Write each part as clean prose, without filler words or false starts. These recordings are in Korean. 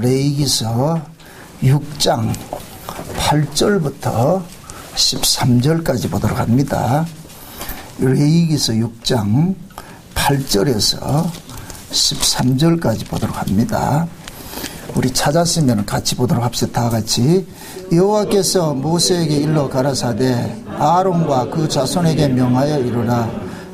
레위기서 6장 8절부터 13절까지 보도록 합니다. 레위기서 6장 8절에서 13절까지 보도록 합니다. 우리 찾았으면 같이 보도록 합시다. 다 같이. 여호와께서 모세에게 일러 가라사대 아론과 그 자손에게 명하여 이르라.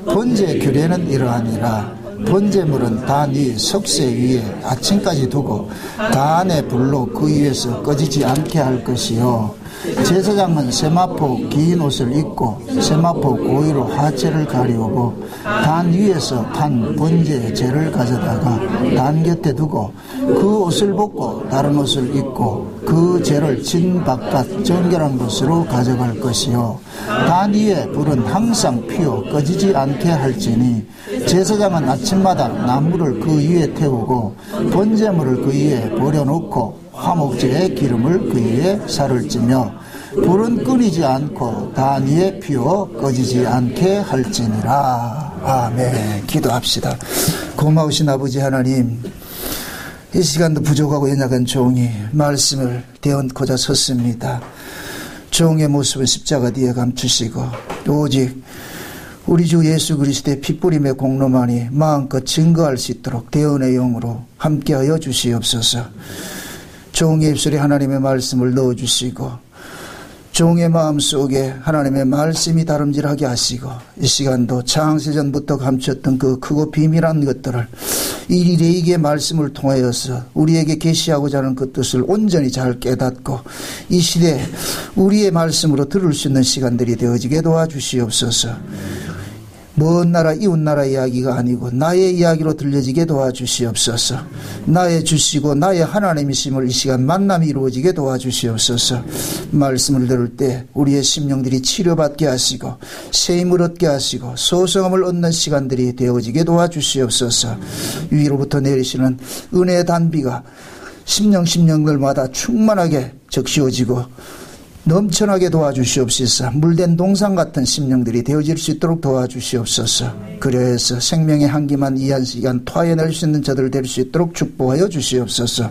번제 규례는 이러하니라. 번제물은 단 위 석쇠 위에 아침까지 두고 단의 불로 그 위에서 꺼지지 않게 할 것이요, 제사장은 세마포 긴 옷을 입고 세마포 고위로 하체를 가리우고 단 위에서 탄 번제의 재를 가져다가 단 곁에 두고 그 옷을 벗고 다른 옷을 입고 그 재를 진 바깥 정결한 곳으로 가져갈 것이요, 단 위에 불은 항상 피어 꺼지지 않게 할지니 제사장은 아침마다 나무를 그 위에 태우고 번제물을 그 위에 버려놓고 화목제의 기름을 그 위에 살을 찌며 불은 끊이지 않고 단 위에 피어 꺼지지 않게 할지니라. 아멘. 기도합시다. 고마우신 아버지 하나님, 이 시간도 부족하고 연약한 종이 말씀을 대언고자 섰습니다. 종의 모습은 십자가 뒤에 감추시고 오직 우리 주 예수 그리스도의 핏부림의 공로만이 마음껏 증거할 수 있도록 대언의 영으로 함께하여 주시옵소서. 종의 입술에 하나님의 말씀을 넣어주시고 종의 마음속에 하나님의 말씀이 다름질하게 하시고 이 시간도 창세전부터 감췄던 그 크고 비밀한 것들을 이 레위기의 말씀을 통하여서 우리에게 계시하고자 하는 그 뜻을 온전히 잘 깨닫고 이 시대에 우리의 말씀으로 들을 수 있는 시간들이 되어지게 도와주시옵소서. 먼 나라 이웃 나라 이야기가 아니고 나의 이야기로 들려지게 도와주시옵소서. 나의 주시고 나의 하나님이심을 이 시간 만남이 이루어지게 도와주시옵소서. 말씀을 들을 때 우리의 심령들이 치료받게 하시고 새 힘을 얻게 하시고 소성함을 얻는 시간들이 되어지게 도와주시옵소서. 위로부터 내리시는 은혜의 단비가 심령들마다 충만하게 적시어지고 넘쳐나게 도와주시옵소서. 물된 동상 같은 심령들이 되어질 수 있도록 도와주시옵소서. 그래서 생명의 한기만 이 한 시간 토해낼 수 있는 저들 될 수 있도록 축복하여 주시옵소서.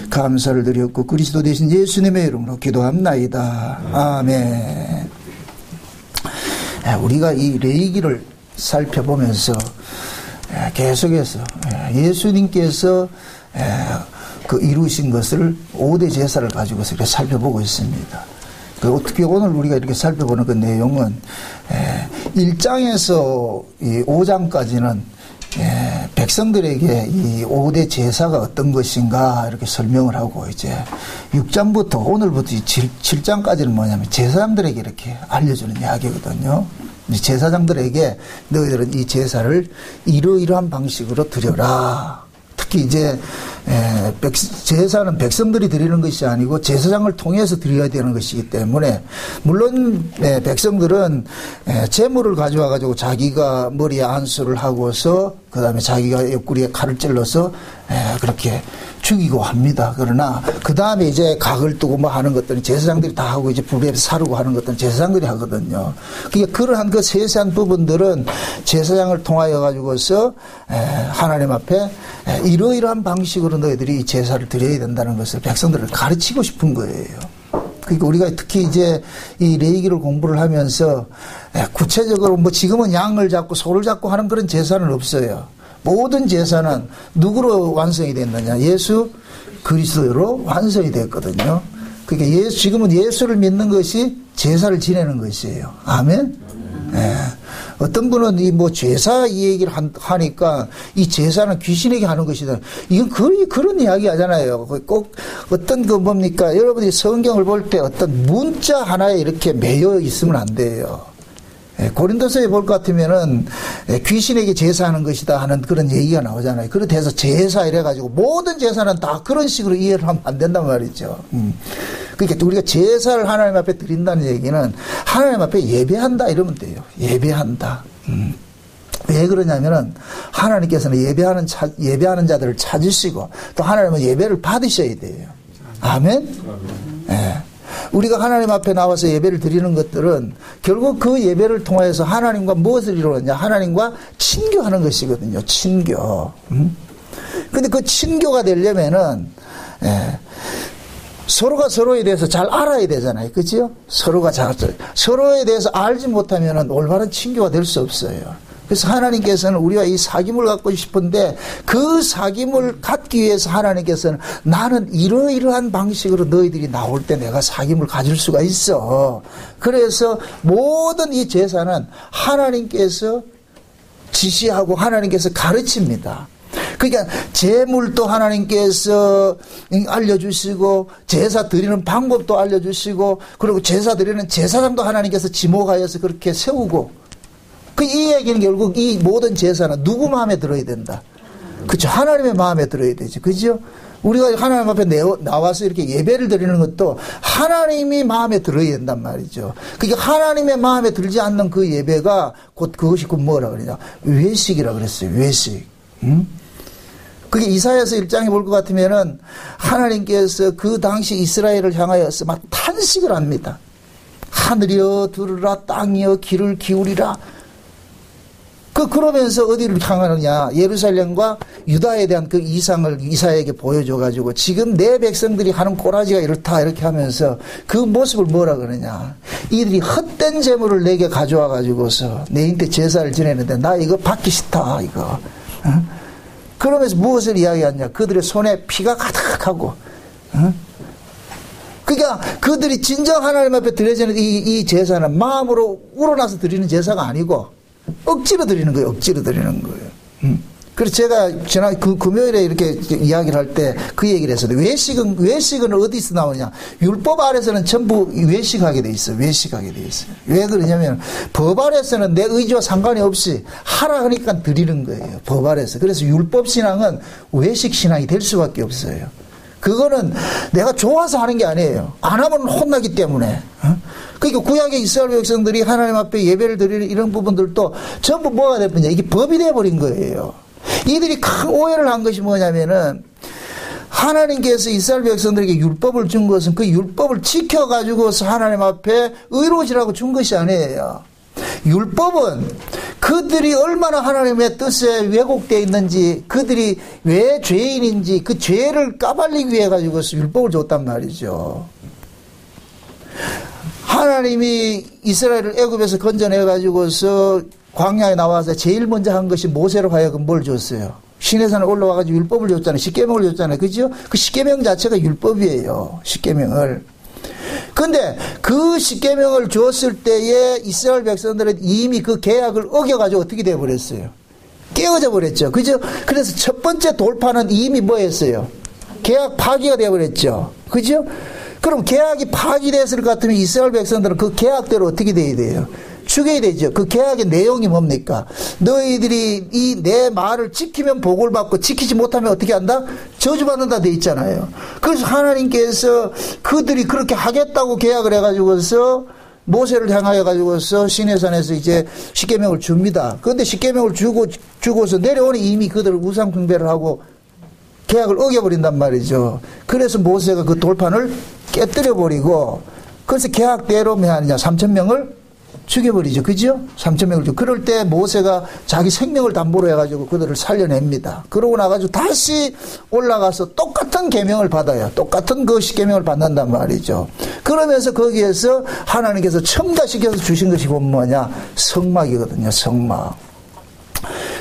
감사를 드렸고 그리스도 되신 예수님의 이름으로 기도합나이다. 아멘. 우리가 이 레위기를 살펴보면서 계속해서 예수님께서 그 이루신 것을 5대 제사를 가지고서 이렇게 살펴보고 있습니다. 어떻게 오늘 우리가 이렇게 살펴보는 그 내용은 1장에서 5장까지는 백성들에게 이 5대 제사가 어떤 것인가 이렇게 설명을 하고 이제 6장부터 오늘부터 7장까지는 뭐냐면 제사장들에게 이렇게 알려주는 이야기거든요. 제사장들에게 너희들은 이 제사를 이러이러한 방식으로 드려라. 특히 이제 제사는 백성들이 드리는 것이 아니고 제사장을 통해서 드려야 되는 것이기 때문에 물론 백성들은 제물을 가져와 가지고 자기가 머리에 안수를 하고서 그 다음에 자기가 옆구리에 칼을 찔러서 그렇게 죽이고 합니다. 그러나 그 다음에 이제 각을 두고 뭐 하는 것들은 제사장들이 다 하고 이제 불에 사르고 하는 것들은 제사장들이 하거든요. 그러니까 그러한 그 세세한 부분들은 제사장을 통하여 가지고서 하나님 앞에 이러이러한 방식으로 너희들이 제사를 드려야 된다는 것을 백성들을 가르치고 싶은 거예요. 그러니까 우리가 특히 이제 이 레위기를 공부를 하면서 구체적으로 뭐 지금은 양을 잡고 소를 잡고 하는 그런 제사는 없어요. 모든 제사는 누구로 완성이 됐느냐? 예수 그리스도로 완성이 됐거든요. 그러니까 지금은 예수를 믿는 것이 제사를 지내는 것이에요. 아멘? 어떤 분은 이 뭐 제사 이 얘기를 하니까 이 제사는 귀신에게 하는 것이다. 이건 그런 이야기 하잖아요. 꼭 어떤 그 뭡니까? 여러분이 성경을 볼 때 어떤 문자 하나에 이렇게 매여 있으면 안 돼요. 고린도서에 볼 것 같으면은 귀신에게 제사하는 것이다 하는 그런 얘기가 나오잖아요. 그렇게 해서 제사 이래가지고 모든 제사는 다 그런 식으로 이해를 하면 안 된단 말이죠. 그러니까 우리가 제사를 하나님 앞에 드린다는 얘기는 하나님 앞에 예배한다 이러면 돼요. 예배한다. 왜 그러냐면은 하나님께서는 예배하는 자들을 찾으시고 또 하나님은 예배를 받으셔야 돼요. 아멘? 우리가 하나님 앞에 나와서 예배를 드리는 것들은 결국 그 예배를 통해서 하나님과 무엇을 이루느냐? 하나님과 친교하는 것이거든요. 친교. 근데 그 친교가 되려면은 예. 서로가 서로에 대해서 잘 알아야 되잖아요. 그죠? 서로에 대해서 알지 못하면 올바른 친교가 될 수 없어요. 그래서 하나님께서는 우리가 이 사귐을 갖고 싶은데 그 사귐을 갖기 위해서 하나님께서는 나는 이러이러한 방식으로 너희들이 나올 때 내가 사귐을 가질 수가 있어. 그래서 모든 이 제사는 하나님께서 지시하고 하나님께서 가르칩니다. 그러니까 제물도 하나님께서 알려주시고 제사 드리는 방법도 알려주시고 그리고 제사 드리는 제사장도 하나님께서 지목하여서 그렇게 세우고 이 얘기는 결국 이 모든 제사는 누구 마음에 들어야 된다. 그렇죠. 하나님의 마음에 들어야 되죠. 그죠? 우리가 하나님 앞에 나와서 이렇게 예배를 드리는 것도 하나님이 마음에 들어야 된단 말이죠. 그러니까 하나님의 마음에 들지 않는 그 예배가 그것이 뭐라 그러냐. 외식이라 그랬어요. 외식. 그게 이사야서 1장에 볼 것 같으면은 하나님께서 그 당시 이스라엘을 향하여서 막 탄식을 합니다. 하늘이여 들으라, 땅이여 귀를 기울이라. 그러면서 어디를 향하느냐. 예루살렘과 유다에 대한 그 이상을 이사야에게 보여줘가지고 지금 내 백성들이 하는 꼬라지가 이렇다 이렇게 하면서 그 모습을 뭐라 그러냐. 이들이 헛된 재물을 내게 가져와가지고서 내인데 제사를 지내는데 나 이거 받기 싫다 이거. 그러면서 무엇을 이야기하냐. 그들의 손에 피가 가득하고 그러니까 그들이 진정 하나님 앞에 드려지는 이 제사는 마음으로 우러나서 드리는 제사가 아니고 억지로 드리는 거예요. 억지로 드리는 거예요. 그래서 제가 지난 금요일에 이렇게 이야기를 할 때 그 얘기를 했어요. 외식은 어디서 나오냐. 율법 아래서는 전부 외식하게 돼 있어요. 외식하게 돼 있어요. 왜 그러냐면 법 아래서는 내 의지와 상관이 없이 하라 하니까 드리는 거예요. 법 아래서. 그래서 율법 신앙은 외식 신앙이 될 수밖에 없어요. 그거는 내가 좋아서 하는 게 아니에요. 안 하면 혼나기 때문에. 그러니까 구약의 이스라엘 백성들이 하나님 앞에 예배를 드리는 이런 부분들도 전부 뭐가 돼버리냐. 이게 법이 돼버린 거예요. 이들이 큰 오해를 한 것이 뭐냐면은 하나님께서 이스라엘 백성들에게 율법을 준 것은 그 율법을 지켜가지고서 하나님 앞에 의로워지라고 준 것이 아니에요. 율법은 그들이 얼마나 하나님의 뜻에 왜곡되어 있는지 그들이 왜 죄인인지 그 죄를 까발리기 위해 가지고서 율법을 줬단 말이죠. 하나님이 이스라엘을 애굽에서 건져내 가지고서 광야에 나와서 제일 먼저 한 것이 모세로 하여금 뭘 줬어요? 시내산에 올라와가지고 율법을 줬잖아요. 십계명을 줬잖아요. 그죠? 그 십계명 자체가 율법이에요. 십계명을. 근데 그 십계명을 줬을 때에 이스라엘 백성들은 이미 그 계약을 어겨가지고 어떻게 돼버렸어요? 깨어져 버렸죠. 그죠? 그래서 첫 번째 돌파는 이미 뭐였어요? 계약 파기가 돼버렸죠. 그죠? 그럼 계약이 파기됐을 것 같으면 이스라엘 백성들은 그 계약대로 어떻게 돼야 돼요? 죽여야 되죠. 그 계약의 내용이 뭡니까? 너희들이 이 내 말을 지키면 복을 받고 지키지 못하면 어떻게 한다? 저주받는다 돼 있잖아요. 그래서 하나님께서 그들이 그렇게 하겠다고 계약을 해가지고서 모세를 향하여 가지고서 시내산에서 이제 십계명을 줍니다. 그런데 십계명을 주고서 내려오니 이미 그들을 우상 숭배를 하고 계약을 어겨버린단 말이죠. 그래서 모세가 그 돌판을 깨뜨려 버리고 그래서 계약대로 뭐 하느냐 3,000명을 죽여버리죠. 그죠? 3,000명을 죽여. 그럴 때 모세가 자기 생명을 담보로 해가지고 그들을 살려냅니다. 그러고 나가지고 다시 올라가서 똑같은 계명을 받아요. 똑같은 그 십계명을 받는단 말이죠. 그러면서 거기에서 하나님께서 첨가시켜서 주신 것이 곧 뭐냐? 성막이거든요. 성막.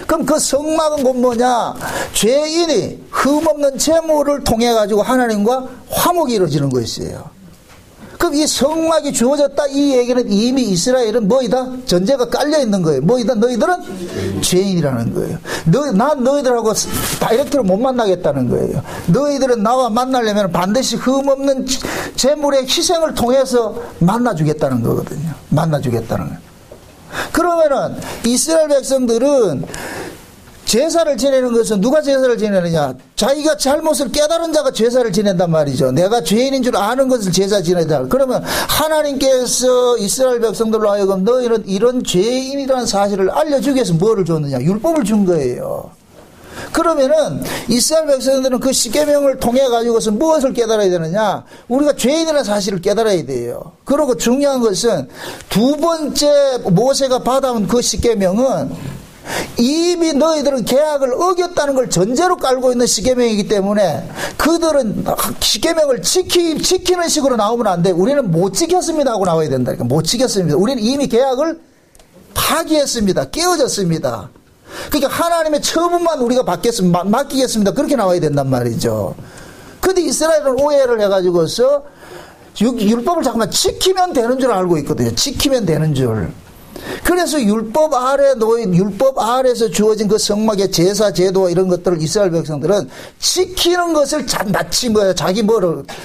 그럼 그 성막은 곧 뭐냐? 죄인이 흠없는 제물을 통해 가지고 하나님과 화목이 이루어지는 것이에요. 그럼 이 성막이 주어졌다 이 얘기는 이미 이스라엘은 뭐이다? 전제가 깔려 있는 거예요. 뭐이다? 너희들은 죄인이라는 거예요. 난 너희들하고 다이렉트로 못 만나겠다는 거예요. 너희들은 나와 만나려면 반드시 흠없는 제물의 희생을 통해서 만나주겠다는 거거든요. 만나주겠다는 거예요. 그러면은 이스라엘 백성들은 제사를 지내는 것은 누가 제사를 지내느냐? 자기가 잘못을 깨달은 자가 제사를 지낸단 말이죠. 내가 죄인인 줄 아는 것을 제사 지내자. 그러면 하나님께서 이스라엘 백성들로 하여금 너희는 이런 죄인이라는 사실을 알려주기 위해서 뭐를 줬느냐? 율법을 준 거예요. 그러면은 이스라엘 백성들은 그 십계명을 통해 가지고서 무엇을 깨달아야 되느냐? 우리가 죄인이라는 사실을 깨달아야 돼요. 그리고 중요한 것은 두 번째 모세가 받아온 그 십계명은 이미 너희들은 계약을 어겼다는 걸 전제로 깔고 있는 십계명이기 때문에 그들은 십계명을 지키는 식으로 나오면 안 돼. 우리는 못 지켰습니다 하고 나와야 된다니까. 못 지켰습니다. 우리는 이미 계약을 파기했습니다. 깨어졌습니다. 그러니까 하나님의 처분만 우리가 맡기겠습니다. 그렇게 나와야 된단 말이죠. 근데 이스라엘은 오해를 해가지고서 율법을 잠깐만 지키면 되는 줄 알고 있거든요. 지키면 되는 줄. 그래서 율법 아래에서 주어진 그 성막의 제사, 제도와 이런 것들을 이스라엘 백성들은 지키는 것을 마치 자기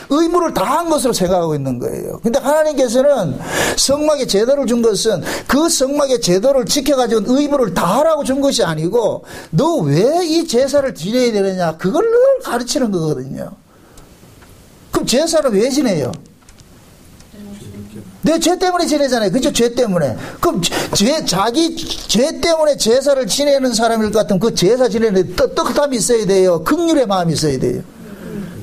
의무를 다한 것으로 생각하고 있는 거예요. 근데 하나님께서는 성막의 제도를 준 것은 그 성막의 제도를 지켜가지고 의무를 다하라고 준 것이 아니고 너 왜 이 제사를 지내야 되느냐 그걸 늘 가르치는 거거든요. 그럼 제사를 왜 지내요? 내 죄 때문에 지내잖아요. 그죠? 죄 때문에. 그럼 자기 죄 때문에 제사를 지내는 사람일 것 같으면 그 제사 지내는 떳떳함이 있어야 돼요. 긍휼의 마음이 있어야 돼요.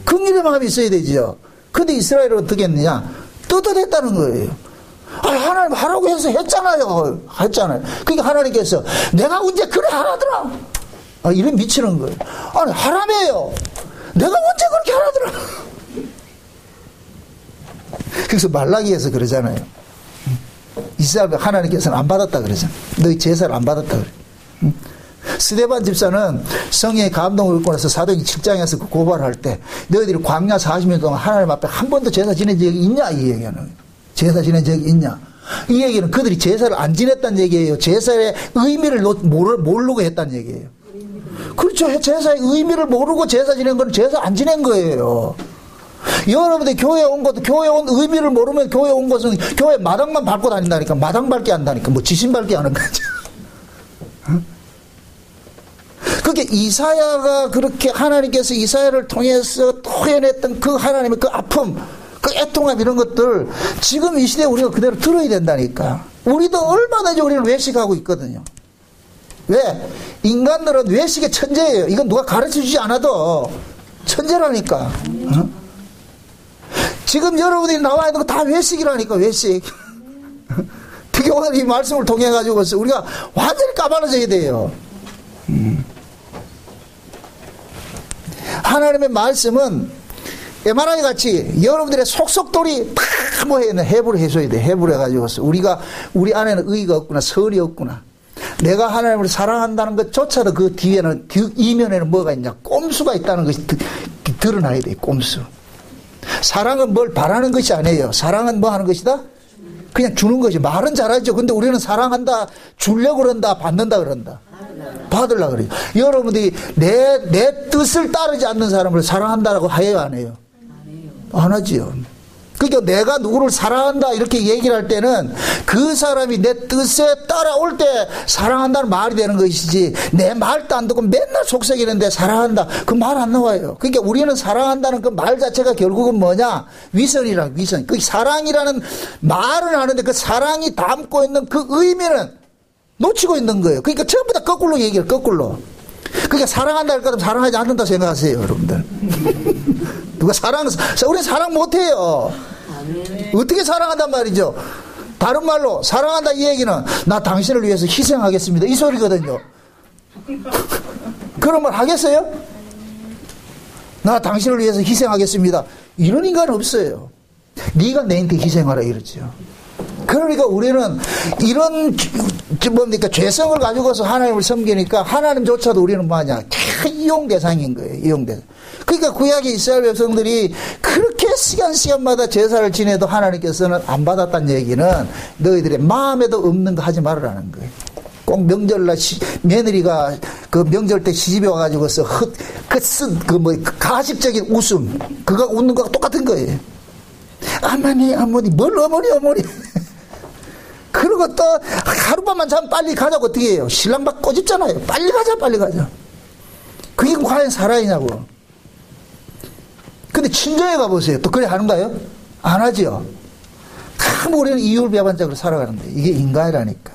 긍휼의 마음이 있어야 되죠. 근데 이스라엘은 어떻게 했느냐? 떳떳했다는 거예요. 하나님 하라고 해서 했잖아요. 그러니까 하나님께서 내가 언제 그래 하라더라. 이런 미치는 거예요. 하라며요. 내가 언제 그렇게 하라더라. 그래서 말라기에서 그러잖아요. 이스라엘 하나님께서는 안 받았다 그러잖아요. 너희 제사를 안 받았다 그래. 스데반 집사는 성령의 감동을 얻고 나서 사도행 7장에서 그 고발할 때 너희들이 광야 40년 동안 하나님 앞에 한 번도 제사 지낸 적이 있냐 이 얘기는. 제사 지낸 적이 있냐. 이 얘기는 그들이 제사를 안 지냈다는 얘기예요. 제사의 의미를 모르고 했다는 얘기예요. 그렇죠. 제사의 의미를 모르고 제사 지낸 건 제사 안 지낸 거예요. 여러분들 교회 온 것도 교회 온 의미를 모르면 교회 온 것은 교회 마당만 밟고 다닌다니까. 마당 밟기 한다니까. 지신 밟기 하는 거죠. 그게 이사야가 그렇게 하나님께서 이사야를 통해서 토해냈던 그 하나님의 그 아픔, 그 애통함 이런 것들 지금 이 시대에 우리가 그대로 들어야 된다니까. 우리도 얼마든지 우리는 외식하고 있거든요. 왜? 인간들은 외식의 천재예요. 이건 누가 가르쳐주지 않아도 천재라니까. 지금 여러분들이 나와야 되는 거 다 외식이라니까. 외식. 특히 오늘 이 말씀을 통해 가지고 우리가 완전히 까발려져야 돼요. 하나님의 말씀은 MRI 같이 여러분들의 속속돌이 다 뭐 해부를 해줘야 돼. 해부를 해가지고서 우리 안에는 의의가 없구나, 설이 없구나. 내가 하나님을 사랑한다는 것조차도 그 뒤에는, 그 이면에는 뭐가 있냐? 꼼수가 있다는 것이 드러나야 돼. 꼼수. 사랑은 뭘 바라는 것이 아니에요. 사랑은 뭐 하는 것이다? 그냥 주는 것이. 말은 잘하죠. 근데 우리는 사랑한다, 주려고 그런다, 받는다 그런다. 받으려고 그래요. 여러분들이 내 뜻을 따르지 않는 사람을 사랑한다라고 해요, 안 해요? 안 하지요. 그러니까 내가 누구를 사랑한다 이렇게 얘기를 할 때는 그 사람이 내 뜻에 따라올 때 사랑한다는 말이 되는 것이지, 내 말도 안 듣고 맨날 속삭이는데 사랑한다 그 말 안 나와요. 그러니까 우리는 사랑한다는 그 말 자체가 결국은 뭐냐? 위선이라. 위선. 그 사랑이라는 말은 하는데 그 사랑이 담고 있는 그 의미는 놓치고 있는 거예요. 그러니까 전부 다 거꾸로 얘기해요. 거꾸로. 그러니까 사랑한다 할 거면 사랑하지 않는다 생각하세요, 여러분들. 누가 우리 사랑 못해요. 어떻게 사랑한단 말이죠? 다른 말로 사랑한다 이 얘기는 나 당신을 위해서 희생하겠습니다 이 소리거든요. 그런 말 하겠어요? 나 당신을 위해서 희생하겠습니다 이런 인간은 없어요. 네가 내한테 희생하라 이러죠. 그러니까 우리는 이런 죄성을 가지고서 하나님을 섬기니까 하나님조차도 우리는 뭐하냐? 다 이용 대상인 거예요. 이용 대상. 그러니까 구약의 이스라엘 백성들이 그렇게 시간마다 제사를 지내도 하나님께서는 안 받았다는 얘기는 너희들의 마음에도 없는 거 하지 말으라는 거예요. 꼭 명절날 며느리가 그 명절 때 시집에 와가지고서 가식적인 웃음, 그거 웃는 거가 똑같은 거예요. 어머니, 뭘 어머니. 그리고 또 하룻밤만 자면 빨리 가자고 어떻게 해요? 신랑 막 꼬집잖아요. 빨리 가자. 그게 과연 사랑이냐고. 근데 친정에 가보세요. 또 그래 하는가요? 안 하죠. 참 우리는 이율배반적으로 살아가는데 이게 인간이라니까.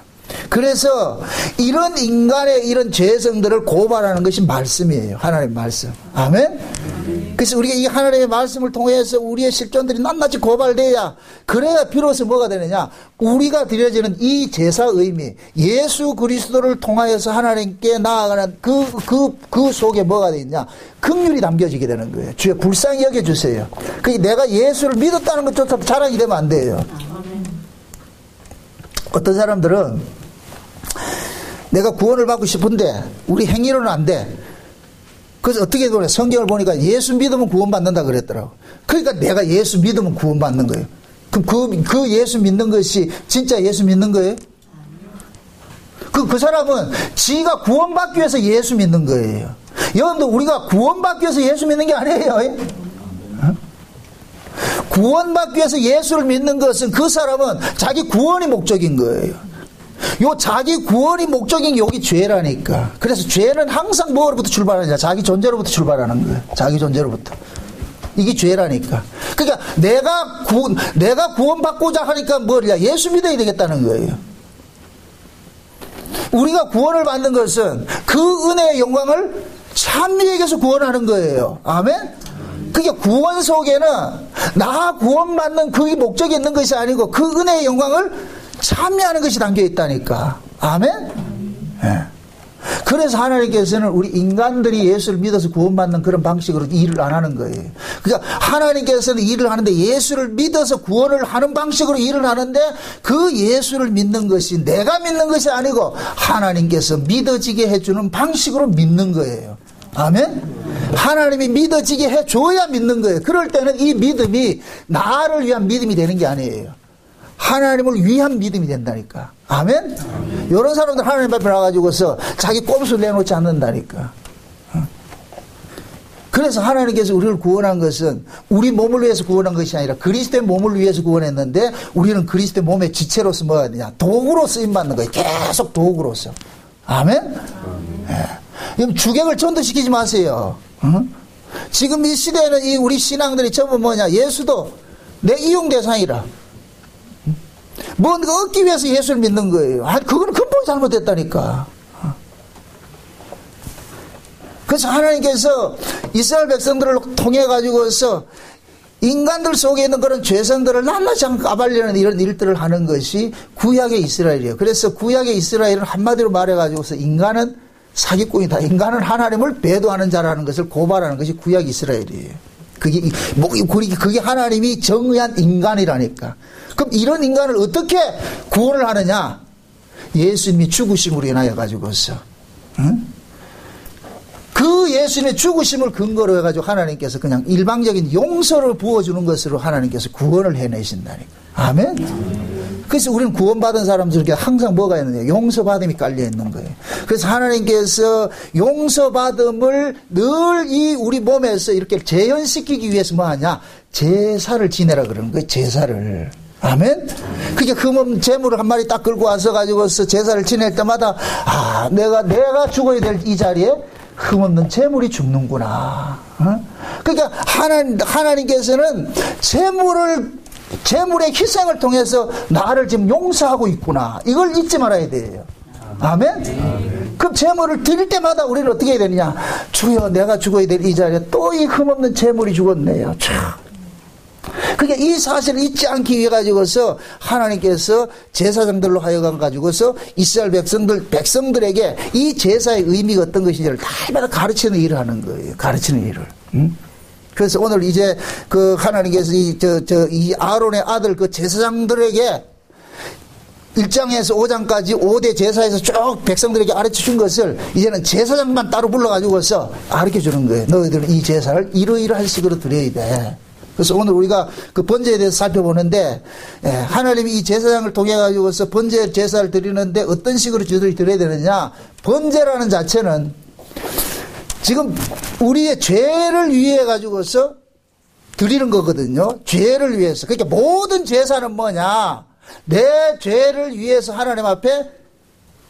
그래서 이런 인간의 이런 죄성들을 고발하는 것이 말씀이에요. 하나님의 말씀. 아멘? 그래서 우리가 이 하나님의 말씀을 통해서 우리의 실존들이 낱낱이 고발돼야, 그래야 비로소 뭐가 되느냐, 우리가 드려지는 이 제사 의미, 예수 그리스도를 통하여서 하나님께 나아가는 그 속에 뭐가 되느냐, 긍휼이 담겨지게 되는 거예요. 주여 불쌍히 여겨주세요. 내가 예수를 믿었다는 것조차 자랑이 되면 안 돼요. 어떤 사람들은 내가 구원을 받고 싶은데 우리 행위로는 안 돼. 그래서 어떻게 보냐, 성경을 보니까 예수 믿으면 구원받는다 그랬더라고. 그러니까 내가 예수 믿으면 구원받는 거예요. 그럼 그 예수 믿는 것이 진짜 예수 믿는 거예요? 그 사람은 지가 구원받기 위해서 예수 믿는 거예요. 여러분들, 우리가 구원받기 위해서 예수 믿는 게 아니에요. 구원받기 위해서 예수를 믿는 것은 그 사람은 자기 구원이 목적인 거예요. 요 자기 구원이 목적인 여기 죄라니까. 그래서 죄는 항상 뭐로부터 출발하냐? 자기 존재로부터 출발하는 거예요. 자기 존재로부터. 이게 죄라니까. 그러니까 내가 구원받고자 하니까 뭐냐? 예수 믿어야 되겠다는 거예요. 우리가 구원을 받는 것은 그 은혜의 영광을 찬미에게서 구원하는 거예요. 아멘? 그게 구원 속에는 나 구원받는 그게 목적이 있는 것이 아니고 그 은혜의 영광을 참여하는 것이 담겨 있다니까. 아멘? 네. 그래서 하나님께서는 우리 인간들이 예수를 믿어서 구원받는 그런 방식으로 일을 안 하는 거예요. 그러니까 하나님께서는 일을 하는데 예수를 믿어서 구원을 하는 방식으로 일을 하는데 그 예수를 믿는 것이 내가 믿는 것이 아니고 하나님께서 믿어지게 해주는 방식으로 믿는 거예요. 아멘? 하나님이 믿어지게 해줘야 믿는 거예요. 그럴 때는 이 믿음이 나를 위한 믿음이 되는 게 아니에요. 하나님을 위한 믿음이 된다니까. 아멘? 이런 사람들 하나님 앞에 나가지고서 자기 꼼수를 내놓지 않는다니까. 그래서 하나님께서 우리를 구원한 것은 우리 몸을 위해서 구원한 것이 아니라 그리스도의 몸을 위해서 구원했는데 우리는 그리스도의 몸의 지체로서 뭐가 되냐? 도구로 쓰임받는 거예요. 계속 도구로서. 아멘? 네. 주객을 전도시키지 마세요. 지금 이 시대에는 이 우리 신앙들이 전부 뭐냐? 예수도 내 이용 대상이라. 뭔가 얻기 위해서 예수를 믿는 거예요. 그거는 근본이 잘못됐다니까. 그래서 하나님께서 이스라엘 백성들을 통해 가지고서 인간들 속에 있는 그런 죄성들을 낱낱이 까발리는 이런 일들을 하는 것이 구약의 이스라엘이에요. 그래서 구약의 이스라엘은 한마디로 말해 가지고서 인간은 사기꾼이다. 인간은 하나님을 배도하는 자라는 것을 고발하는 것이 구약 이스라엘이에요. 그게 하나님이 정의한 인간이라니까. 그럼 이런 인간을 어떻게 구원을 하느냐? 예수님이 죽으심으로 인하여 가지고서. 응? 그 예수님의 죽으심을 근거로 해가지고 하나님께서 그냥 일방적인 용서를 부어주는 것으로 하나님께서 구원을 해내신다니까. 아멘? 그래서 우리는 구원받은 사람들에게 항상 뭐가 있느냐? 용서받음이 깔려있는 거예요. 그래서 하나님께서 용서받음을 늘 이 우리 몸에서 이렇게 재현시키기 위해서 뭐 하냐? 제사를 지내라 그러는 거예요. 제사를. 아멘? 그게 흠없는 재물을 한 마리 딱 끌고 와서 가지고서 제사를 지낼 때마다 내가 죽어야 될 이 자리에 흠없는 재물이 죽는구나. 그러니까 하나님께서는 재물의 희생을 통해서 나를 지금 용서하고 있구나. 이걸 잊지 말아야 돼요. 아멘? 그럼 재물을 드릴 때마다 우리는 어떻게 해야 되느냐? 주여, 내가 죽어야 될 이 자리에 또 이 흠없는 재물이 죽었네요. 그게 이 사실을 잊지 않기 위해 가지고서 하나님께서 제사장들로 하여금 가지고서 이스라엘 백성들에게 이 제사의 의미가 어떤 것인지를 날마다 가르치는 일을 하는 거예요. 가르치는 일을. 그래서 오늘 이제 그 하나님께서 이 아론의 아들 그 제사장들에게 1장에서 5장까지 5대 제사에서 쭉 백성들에게 가르쳐 준 것을 이제는 제사장만 따로 불러가지고서 가르쳐 주는 거예요. 너희들은 이 제사를 이러이러한 식으로 드려야 돼. 그래서 오늘 우리가 그 번제에 대해서 살펴보는데, 하나님이 이 제사장을 통해 가지고서 번제 제사를 드리는데 어떤 식으로 드려야 되느냐? 번제라는 자체는 지금 우리의 죄를 위해 가지고서 드리는 거거든요. 죄를 위해서. 그러니까 모든 제사는 뭐냐? 내 죄를 위해서 하나님 앞에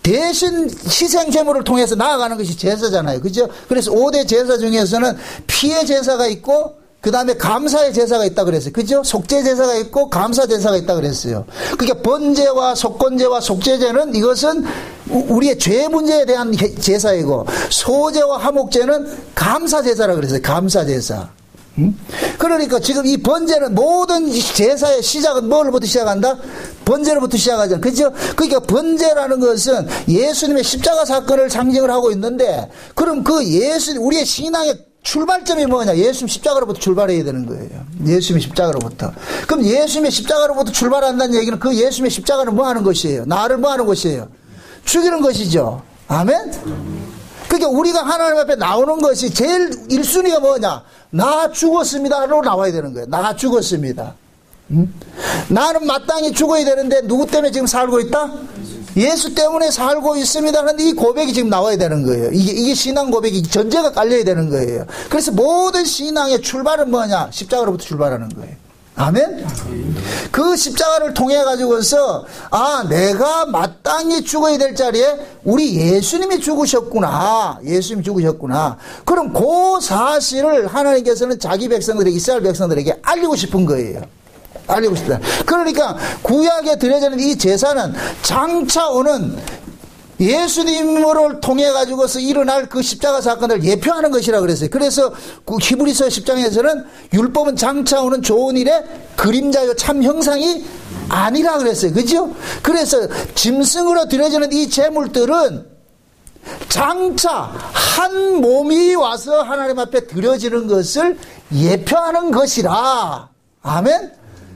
대신 희생 제물을 통해서 나아가는 것이 제사잖아요. 그죠? 그래서 5대 제사 중에서는 피의 제사가 있고 그 다음에 감사의 제사가 있다 그랬어요. 그죠? 속죄 제사가 있고 감사 제사가 있다 그랬어요. 그러니까 번제와 속건제와 속죄제는 이것은 우리의 죄 문제에 대한 제사이고 소제와 화목제는 감사 제사라 그랬어요. 감사 제사. 그러니까 지금 이 번제는 모든 제사의 시작은 뭘부터 시작한다? 번제로부터 시작하잖아. 그죠? 그러니까 번제라는 것은 예수님의 십자가 사건을 상징을 하고 있는데, 그럼 그 우리의 신앙의 출발점이 뭐냐? 예수님 십자가로부터 출발해야 되는 거예요. 예수님의 십자가로부터. 그럼 예수님의 십자가로부터 출발한다는 얘기는 그 예수님의 십자가는 뭐 하는 것이에요? 나를 뭐 하는 것이에요? 죽이는 것이죠. 아멘? 그러니까 우리가 하나님 앞에 나오는 것이 제일 1순위가 뭐냐? 나 죽었습니다로 나와야 되는 거예요. 나 죽었습니다. 나는 마땅히 죽어야 되는데 누구 때문에 지금 살고 있다? 예수 때문에 살고 있습니다 하는데 이 고백이 지금 나와야 되는 거예요. 이게 신앙 고백이 전제가 깔려야 되는 거예요. 그래서 모든 신앙의 출발은 뭐냐? 십자가로부터 출발하는 거예요. 아멘? 그 십자가를 통해 가지고서 내가 마땅히 죽어야 될 자리에 우리 예수님이 죽으셨구나. 예수님이 죽으셨구나. 그럼 그 사실을 하나님께서는 자기 백성들에게, 이스라엘 백성들에게 알리고 싶은 거예요. 알리고 싶다. 그러니까 구약에 드려지는 이 제사는 장차 오는 예수님을 통해 가지고서 일어날 그 십자가 사건을 예표하는 것이라 그랬어요. 그래서 그 히브리서 10장에서는 율법은 장차 오는 좋은 일의 그림자요 참 형상이 아니라 그랬어요. 그죠? 그래서 짐승으로 드려지는 이 제물들은 장차 한 몸이 와서 하나님 앞에 드려지는 것을 예표하는 것이라. 아멘?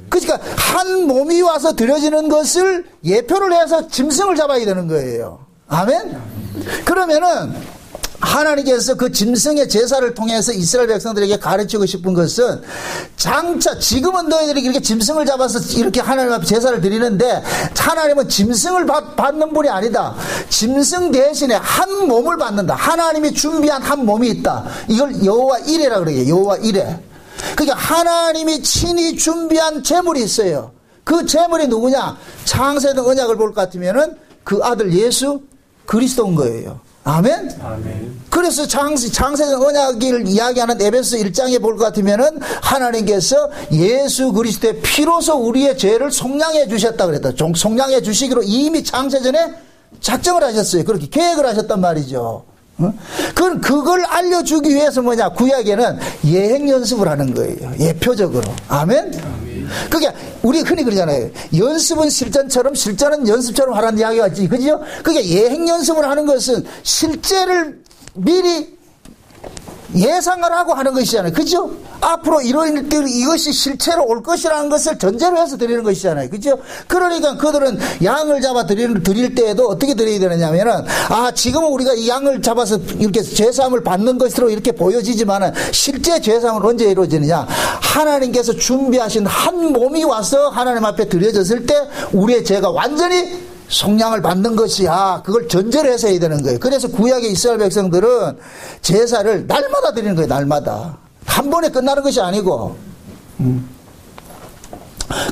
그러니까 한 몸이 와서 드려지는 것을 예표를 해서 짐승을 잡아야 되는 거예요. 아멘? 그러면은 하나님께서 그 짐승의 제사를 통해서 이스라엘 백성들에게 가르치고 싶은 것은 장차 지금은 너희들이 이렇게 짐승을 잡아서 이렇게 하나님 앞에 제사를 드리는데 하나님은 짐승을 받는 분이 아니다. 짐승 대신에 한 몸을 받는다. 하나님이 준비한 한 몸이 있다. 이걸 여호와 이레라 그래요. 여호와 이레. 그러니까 하나님이 친히 준비한 제물이 있어요. 그 제물이 누구냐? 창세된 언약을 볼 것 같으면은 그 아들 예수 그리스도인 거예요. 아멘? 아멘. 그래서 창세된 언약을 이야기하는 에베소 1장에 볼 것 같으면은 하나님께서 예수 그리스도의 피로서 우리의 죄를 속량해 주셨다 그랬다. 속량해 주시기로 이미 창세전에 작정을 하셨어요. 그렇게 계획을 하셨단 말이죠. 그걸 알려주기 위해서 뭐냐? 구약에는 예행 연습을 하는 거예요. 예표적으로. 아멘? 그게 우리 흔히 그러잖아요. 연습은 실전처럼, 실전은 연습처럼 하라는 이야기가 있지. 그죠? 그게 예행 연습을 하는 것은 실제를 미리 예상을 하고 하는 것이잖아요. 그죠? 앞으로 이런 일들이 이것이 실체로 올 것이라는 것을 전제로 해서 드리는 것이잖아요. 그죠? 그러니까 그들은 양을 잡아 드릴 때에도 어떻게 드려야 되느냐면은, 지금은 우리가 이 양을 잡아서 이렇게 제사함을 받는 것으로 이렇게 보여지지만은 실제 제사함은 언제 이루어지느냐? 하나님께서 준비하신 한 몸이 와서 하나님 앞에 드려졌을 때 우리의 죄가 완전히 속량을 받는 것이야. 그걸 전제로 해서 해야 되는 거예요. 그래서 구약의 이스라엘 백성들은 제사를 날마다 드리는 거예요. 날마다. 한 번에 끝나는 것이 아니고.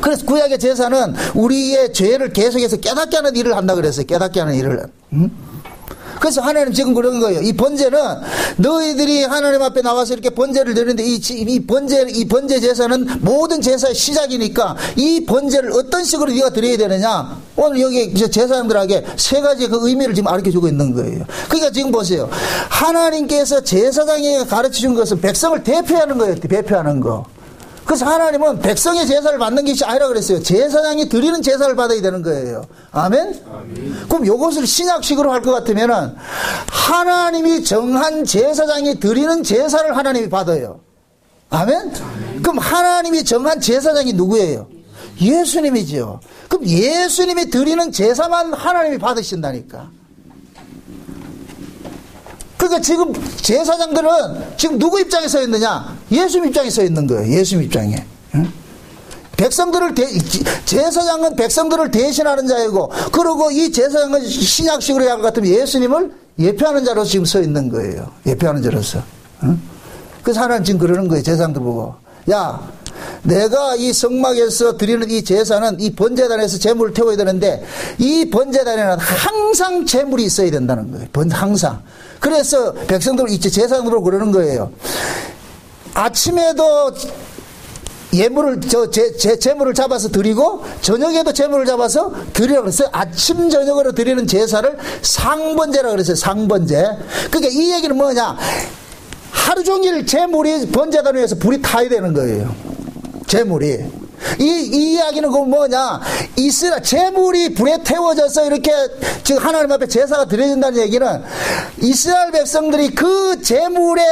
그래서 구약의 제사는 우리의 죄를 계속해서 깨닫게 하는 일을 한다 그랬어요. 깨닫게 하는 일을. 그래서 하나님 지금 그런 거예요. 이 번제는 너희들이 하나님 앞에 나와서 이렇게 번제를 드리는데 이 번제 제사는 모든 제사의 시작이니까 이 번제를 어떤 식으로 네가 드려야 되느냐? 오늘 여기 제사장들에게 세 가지 그 의미를 지금 가르쳐 주고 있는 거예요. 그러니까 지금 보세요. 하나님께서 제사장에게 가르쳐 준 것은 백성을 대표하는 거예요. 대표하는 거. 그래서 하나님은 백성의 제사를 받는 것이 아니라 그랬어요. 제사장이 드리는 제사를 받아야 되는 거예요. 아멘? 아멘. 그럼 이것을 신약식으로 할 것 같으면은 하나님이 정한 제사장이 드리는 제사를 하나님이 받아요. 아멘? 아멘. 그럼 하나님이 정한 제사장이 누구예요? 예수님이죠. 그럼 예수님이 드리는 제사만 하나님이 받으신다니까. 그러니까 지금 제사장들은 지금 누구 입장에 서 있느냐? 예수님 입장에 서 있는 거예요. 예수님 입장에. 응? 제사장은 백성들을 대신하는 자이고, 그리고 이 제사장은 신약식으로 이야기 같으면 예수님을 예표하는 자로서 지금 서 있는 거예요. 예표하는 자로서. 응? 그래서 하나님 지금 그러는 거예요. 제사장들 보고. 야, 내가 이 성막에서 드리는 이 제사는 이 번제단에서 제물을 태워야 되는데 이 번제단에는 항상 제물이 있어야 된다는 거예요. 항상. 그래서 백성들 이제 제사장으로 그러는 거예요. 아침에도 제물을 잡아서 드리고 저녁에도 제물을 잡아서 드리라고 그랬어요. 아침 저녁으로 드리는 제사를 상번제라고 그랬어요. 상번제. 그러니까 이 얘기는 뭐냐? 하루 종일 제물이 번제단 위에서 불이 타야 되는 거예요. 제물이. 이 이야기는 그 뭐냐, 제물이 불에 태워져서 이렇게 지금 하나님 앞에 제사가 드려진다는 얘기는 이스라엘 백성들이 그 제물의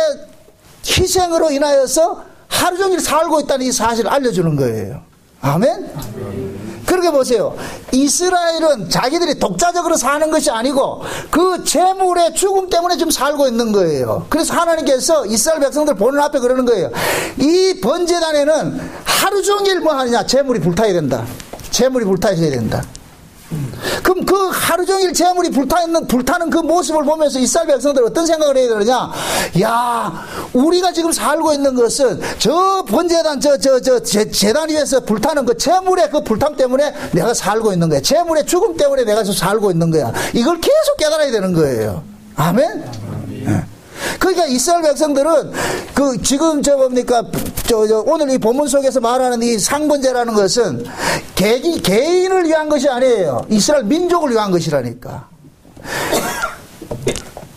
희생으로 인하여서 하루 종일 살고 있다는 이 사실을 알려주는 거예요. 아멘? 그렇게 보세요. 이스라엘은 자기들이 독자적으로 사는 것이 아니고 그 제물의 죽음 때문에 지금 살고 있는 거예요. 그래서 하나님께서 이스라엘 백성들 보는 앞에 그러는 거예요. 이 번제단에는 하루 종일 뭐 하느냐, 제물이 불타야 된다. 제물이 불타야 된다. 그럼 그 하루 종일 제물이 불타는 그 모습을 보면서 이스라엘 백성들 어떤 생각을 해야 되느냐? 야, 우리가 지금 살고 있는 것은 저 번제단, 제단 위에서 불타는 그 제물의 그 불탐 때문에 내가 살고 있는 거야. 제물의 죽음 때문에 내가 살고 있는 거야. 이걸 계속 깨달아야 되는 거예요. 아멘? 네. 그러니까 이스라엘 백성들은 지금 오늘 이 본문 속에서 말하는 이 상번제라는 것은 개인을 위한 것이 아니에요. 이스라엘 민족을 위한 것이라니까.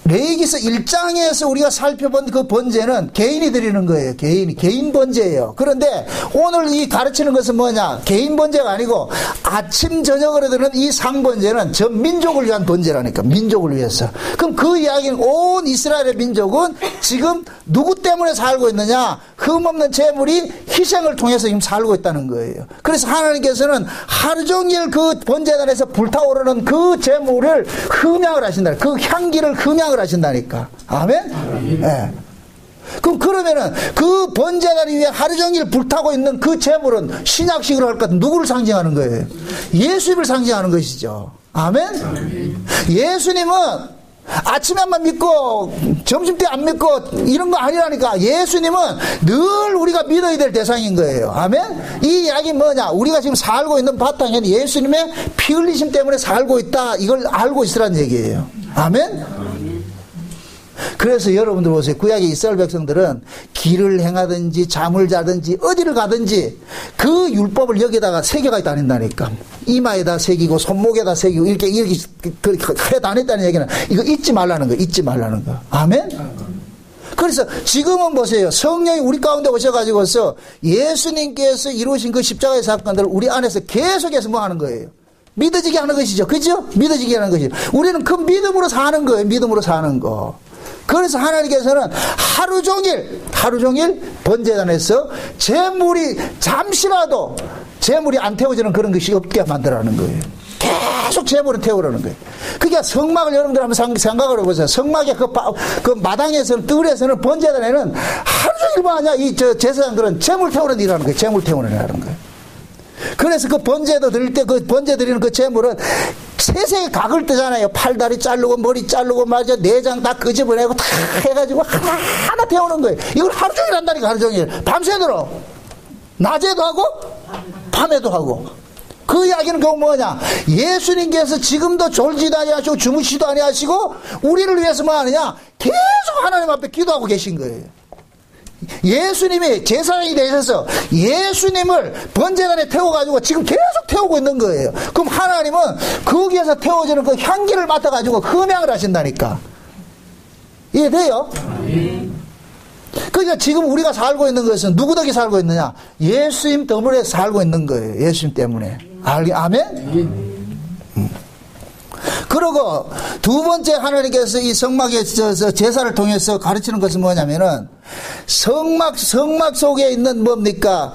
레위기서 1장에서 우리가 살펴본 그 번제는 개인이 드리는 거예요. 개인 번제예요. 그런데 오늘 이 가르치는 것은 뭐냐? 개인 번제가 아니고 아침 저녁으로 드는 이 상번제는 전 민족을 위한 번제라니까. 민족을 위해서. 그럼 그 이야기는 온 이스라엘의 민족은 지금 누구 때문에 살고 있느냐? 흠없는 제물이 희생을 통해서 지금 살고 있다는 거예요. 그래서 하나님께서는 하루 종일 그 번제단에서 불타오르는 그 제물을 흠양을 하신다. 그 향기를 흠양을 하신다니까. 아멘? 네. 그러면은 그 번제단 위에 하루 종일 불타고 있는 그 제물은 신약식으로 할 것 같은 누구를 상징하는 거예요? 예수님을 상징하는 것이죠. 아멘? 예수님은 아침에만 믿고 점심때 안 믿고 이런 거 아니라니까. 예수님은 늘 우리가 믿어야 될 대상인 거예요. 아멘? 이 이야기 뭐냐? 우리가 지금 살고 있는 바탕에는 예수님의 피 흘리심 때문에 살고 있다. 이걸 알고 있으라는 얘기예요. 아멘? 그래서 여러분들 보세요. 구약의 이스라엘 백성들은 길을 행하든지 잠을 자든지 어디를 가든지 그 율법을 여기다가 새겨가 다닌다니까. 이마에다 새기고 손목에다 새기고 이렇게 해 다녔다는 얘기는 이거 잊지 말라는 거. 잊지 말라는 거. 아멘? 그래서 지금은 보세요. 성령이 우리 가운데 오셔가지고서 예수님께서 이루신 그 십자가의 사건들을 우리 안에서 계속해서 뭐 하는 거예요? 믿어지게 하는 것이죠. 그죠? 믿어지게 하는 것이죠. 우리는 그 믿음으로 사는 거예요. 믿음으로 사는 거. 그래서 하나님께서는 하루 종일 번제단에서 잠시라도 제물이 안 태워지는 그런 것이 없게 만들라는 거예요. 계속 제물을 태우라는 거예요. 그러니까 성막을 여러분들 한번 생각을 해보세요. 성막의 그 마당에서는, 뜰에서는, 번제단에는 하루 종일 뭐 하냐? 제사장들은 제물 태우는 일을 하는 거예요. 제물 태우는 일을 하는 거예요. 그래서 그 번제도 드릴 때 그 번제 드리는 그 제물은 세세히 각을 뜨잖아요. 팔다리 자르고 머리 자르고 말이죠. 내장 다 끄집어내고 다 해가지고 하나 태우는 거예요. 이걸 하루 종일 한다니까. 하루 종일 밤새도록 낮에도 하고 밤에도 하고. 그 이야기는 그 뭐냐? 예수님께서 지금도 졸지도 아니하시고 주무시도 아니하시고 우리를 위해서 뭐 하느냐? 계속 하나님 앞에 기도하고 계신 거예요. 예수님이 제사장이 되셔서 예수님을 번제단에 태워가지고 지금 계속 태우고 있는 거예요. 그럼 하나님은 거기에서 태워지는 그 향기를 맡아가지고 흠양을 하신다니까. 이해돼요? 그러니까 지금 우리가 살고 있는 것은 누구 덕에 살고 있느냐? 예수님 때문에 살고 있는 거예요. 예수님 때문에. 아멘? 그리고 두 번째 하나님께서 이 성막의 제사를 통해서 가르치는 것은 뭐냐면은 성막 속에 있는 뭡니까?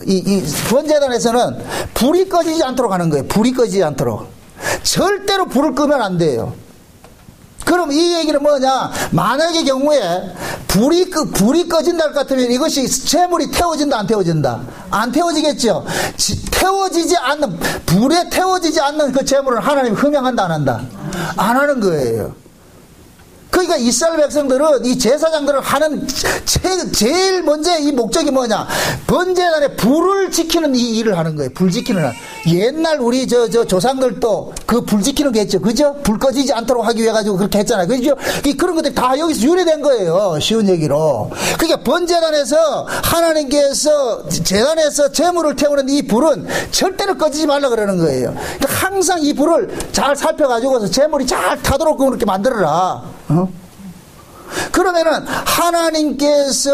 이 번제단에서는 불이 꺼지지 않도록 하는 거예요. 불이 꺼지지 않도록. 절대로 불을 끄면 안 돼요. 그럼 이 얘기는 뭐냐? 만약의 경우에 불이 꺼진다 할 것 같으면 이것이 제물이 태워진다, 안 태워진다? 안 태워지겠죠? 불에 태워지지 않는 그 제물은 하나님이 흠양한다, 안 한다? 안 하는 거예요. 그러니까 이스라엘 백성들은 이 제사장들을 하는 제일 먼저 이 목적이 뭐냐? 번제단에 불을 지키는 이 일을 하는 거예요. 불 지키는 일. 옛날 우리 조상들도 그 불 지키는 게 있죠. 그죠? 불 꺼지지 않도록 하기 위해 가지고 그렇게 했잖아요. 그죠? 그런 것들이 다 여기서 유래된 거예요. 쉬운 얘기로. 그러니까 번제단에서 하나님께서 제단에서 제물을 태우는 이 불은 절대로 꺼지지 말라 그러는 거예요. 그러니까 항상 이 불을 잘 살펴가지고서 제물이 잘 타도록 그렇게 만들어라. 그러면은 하나님께서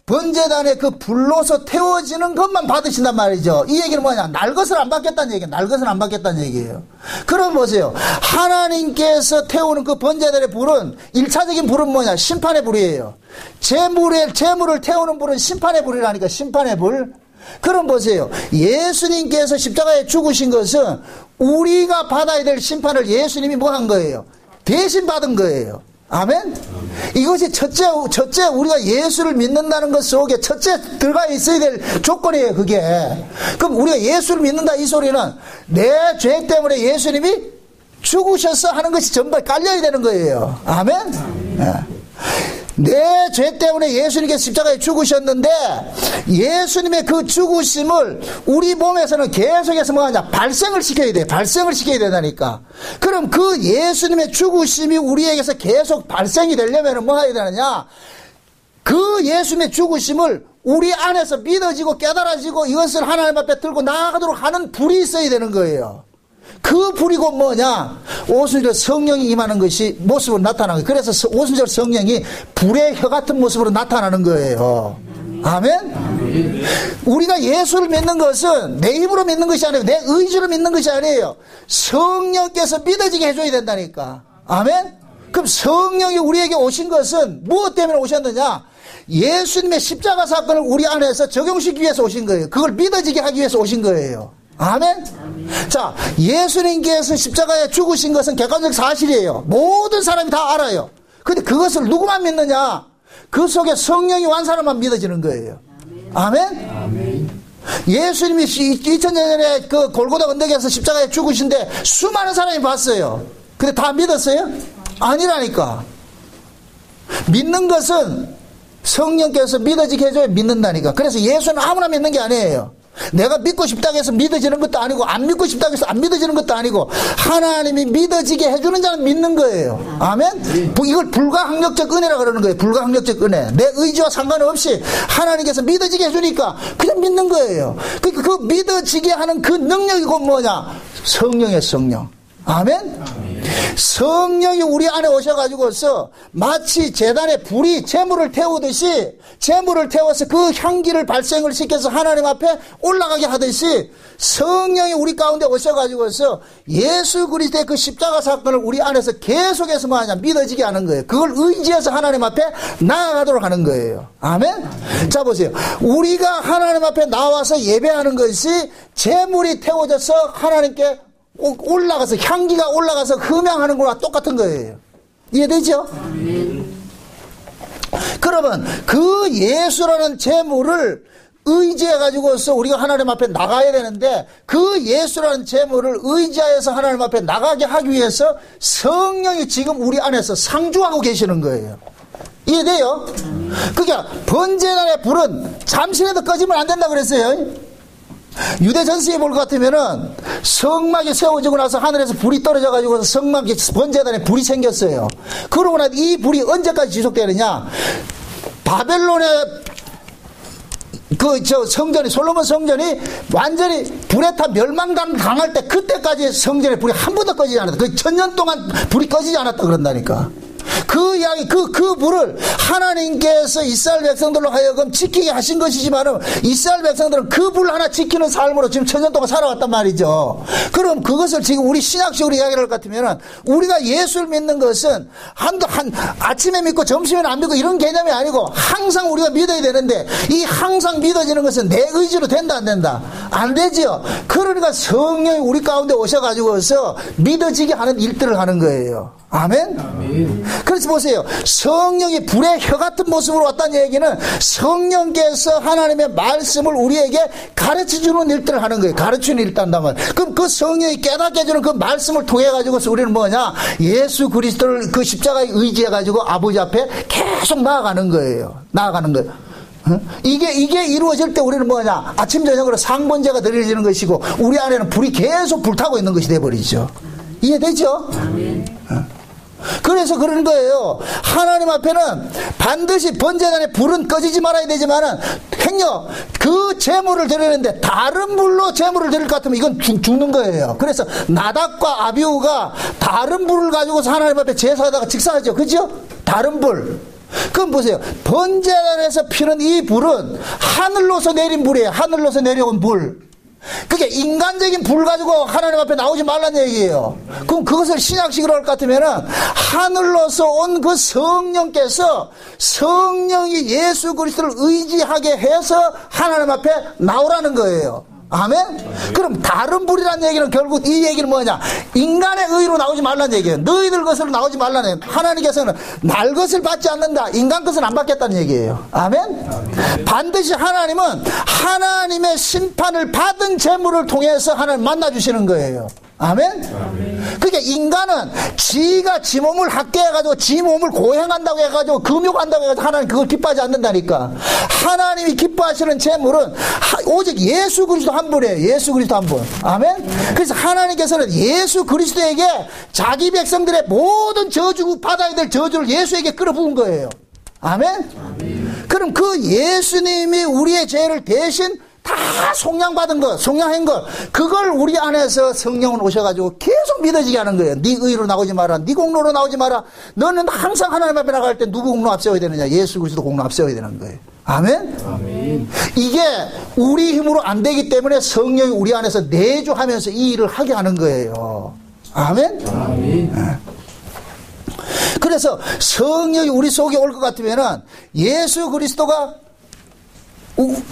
번제단에 그 불로서 태워지는 것만 받으신단 말이죠. 이 얘기는 뭐냐? 날 것을 안 받겠다는 얘기예요. 날 것을 안 받겠다는 얘기예요. 그럼 보세요. 하나님께서 태우는 그 번제단의 불은 1차적인 불은 뭐냐? 심판의 불이에요. 재물을 태우는 불은 심판의 불이라니까, 심판의 불. 그럼 보세요. 예수님께서 십자가에 죽으신 것은 우리가 받아야 될 심판을 예수님이 뭐 한 거예요? 대신 받은 거예요. 아멘? 이것이 첫째 우리가 예수를 믿는다는 것 속에 첫째 들어가 있어야 될 조건이에요, 그게. 그럼 우리가 예수를 믿는다 이 소리는 내 죄 때문에 예수님이 죽으셔서 하는 것이 전부 깔려야 되는 거예요. 아멘? 내 죄 때문에 예수님께서 십자가에 죽으셨는데 예수님의 그 죽으심을 우리 몸에서는 계속해서 뭐하냐? 발생을 시켜야 돼. 발생을 시켜야 된다니까. 그럼 그 예수님의 죽으심이 우리에게서 계속 발생이 되려면 뭐 해야 되느냐? 그 예수님의 죽으심을 우리 안에서 믿어지고 깨달아지고 이것을 하나님 앞에 들고 나아가도록 하는 불이 있어야 되는 거예요. 그 불이 곧 뭐냐? 오순절 성령이 임하는 것이 모습으로 나타나는 거예요. 그래서 오순절 성령이 불의 혀 같은 모습으로 나타나는 거예요. 아멘? 우리가 예수를 믿는 것은 내 힘으로 믿는 것이 아니고 내 의지로 믿는 것이 아니에요. 성령께서 믿어지게 해줘야 된다니까. 아멘? 그럼 성령이 우리에게 오신 것은 무엇 때문에 오셨느냐? 예수님의 십자가 사건을 우리 안에서 적용시키기 위해서 오신 거예요. 그걸 믿어지게 하기 위해서 오신 거예요. 아멘? 자, 예수님께서 십자가에 죽으신 것은 객관적 사실이에요. 모든 사람이 다 알아요. 근데 그것을 누구만 믿느냐? 그 속에 성령이 완 사람만 믿어지는 거예요. 아멘? 예수님이 2000년 전에 그 골고다 언덕에서 십자가에 죽으신데 수많은 사람이 봤어요. 근데 다 믿었어요? 아니라니까. 믿는 것은 성령께서 믿어지게 해줘야 믿는다니까. 그래서 예수는 아무나 믿는 게 아니에요. 내가 믿고 싶다고 해서 믿어지는 것도 아니고 안 믿고 싶다고 해서 안 믿어지는 것도 아니고 하나님이 믿어지게 해주는 자는 믿는 거예요. 아멘? 이걸 불가항력적 은혜라 그러는 거예요. 불가항력적 은혜. 내 의지와 상관없이 하나님께서 믿어지게 해주니까 그냥 믿는 거예요. 그러니까 그 믿어지게 하는 그 능력이 곧 뭐냐? 성령의 성령. 아멘? 성령이 우리 안에 오셔가지고서 마치 제단에 불이 재물을 태우듯이 재물을 태워서 그 향기를 발생을 시켜서 하나님 앞에 올라가게 하듯이 성령이 우리 가운데 오셔가지고서 예수 그리스도의 그 십자가 사건을 우리 안에서 계속해서 뭐하냐? 믿어지게 하는 거예요. 그걸 의지해서 하나님 앞에 나아가도록 하는 거예요. 아멘? 자 보세요. 우리가 하나님 앞에 나와서 예배하는 것이 재물이 태워져서 하나님께 올라가서 향기가 올라가서 흠양하는 거랑 똑같은 거예요. 이해되죠? 그러면 그 예수라는 재물을 의지해 가지고서 우리가 하나님 앞에 나가야 되는데 그 예수라는 재물을 의지하여서 하나님 앞에 나가게 하기 위해서 성령이 지금 우리 안에서 상주하고 계시는 거예요. 이해돼요? 그러니까 번제단의 불은 잠시라도 꺼지면 안 된다 그랬어요. 유대 전승에 볼 것 같으면은 성막이 세워지고 나서 하늘에서 불이 떨어져가지고 성막에 번제단에 불이 생겼어요. 그러고 나서 이 불이 언제까지 지속되느냐? 바벨론의 성전이, 솔로몬 성전이 완전히 불에 타 멸망당할 때 그때까지 성전에 불이 한 번도 꺼지지 않았다. 그 1000년 동안 불이 꺼지지 않았다 그런다니까. 그 이야기, 그 불을 하나님께서 이스라엘 백성들로 하여금 지키게 하신 것이지만은 이스라엘 백성들은 그 불 하나 지키는 삶으로 지금 1000년 동안 살아왔단 말이죠. 그럼 그것을 지금 우리 신학식으로 이야기를 할 것 같으면은 우리가 예수를 믿는 것은 아침에 믿고 점심에는 안 믿고 이런 개념이 아니고 항상 우리가 믿어야 되는데 이 항상 믿어지는 것은 내 의지로 된다 안 된다? 안 되지요. 그러니까 성령이 우리 가운데 오셔가지고서 믿어지게 하는 일들을 하는 거예요. 아멘? 아멘. 그래서 보세요. 성령이 불의 혀 같은 모습으로 왔다는 얘기는 성령께서 하나님의 말씀을 우리에게 가르쳐주는 일들을 하는 거예요. 가르치는 일을 한다면. 그럼 그 성령이 깨닫게 해주는 그 말씀을 통해가지고서 우리는 뭐냐? 예수 그리스도를 그 십자가에 의지해가지고 아버지 앞에 계속 나아가는 거예요. 나아가는 거예요. 이게 이루어질 때 우리는 뭐냐? 아침, 저녁으로 상번제가 드려지는 것이고 우리 안에는 불이 계속 불타고 있는 것이 돼버리죠. 이해되죠? 아멘. 그래서 그런 거예요. 하나님 앞에는 반드시 번제단의 불은 꺼지지 말아야 되지만은 행여 그 제물을 드리는데 다른 불로 제물을 드릴 것 같으면 이건 죽는 거예요. 그래서 나답과 아비후가 다른 불을 가지고서 하나님 앞에 제사하다가 직사하죠. 그죠? 다른 불. 그럼 보세요. 번제단에서 피는 이 불은 하늘로서 내린 불이에요. 하늘로서 내려온 불. 그게 인간적인 불 가지고 하나님 앞에 나오지 말라는 얘기예요. 그럼 그것을 신약식으로 할 것 같으면은 하늘로서 온 그 성령께서 성령이 예수 그리스도를 의지하게 해서 하나님 앞에 나오라는 거예요. 아멘? 그럼 다른 불이라는 얘기는 결국 이 얘기는 뭐냐? 인간의 의로 나오지 말라는 얘기예요. 너희들 것으로 나오지 말라는 얘기예요. 하나님께서는 날 것을 받지 않는다. 인간 것은 안 받겠다는 얘기예요. 아멘? 반드시 하나님은 하나님의 심판을 받은 재물을 통해서 하나님 만나주시는 거예요. 아멘? 그러니까 인간은 지가 지 몸을 학대해가지고 지 몸을 고행한다고 해가지고 금욕한다고 해가지고 하나님 그걸 기뻐하지 않는다니까. 하나님이 기뻐하시는 재물은 오직 예수 그리스도 한 분이에요. 예수 그리스도 한 분. 아멘? 그래서 하나님께서는 예수 그리스도에게 자기 백성들의 모든 저주 받아야 될 저주를 예수에게 끌어부은 거예요. 아멘? 그럼 그 예수님이 우리의 죄를 대신 다 속량받은 것, 속량한 것, 그걸 우리 안에서 성령은 오셔가지고 계속 믿어지게 하는 거예요. 네 의로 나오지 마라. 네 공로로 나오지 마라. 너는 항상 하나님 앞에 나갈 때 누구 공로 앞세워야 되느냐? 예수 그리스도 공로 앞세워야 되는 거예요. 아멘? 아멘. 이게 우리 힘으로 안 되기 때문에 성령이 우리 안에서 내주하면서 이 일을 하게 하는 거예요. 아멘? 아멘. 네. 그래서 성령이 우리 속에 올 것 같으면은 예수 그리스도가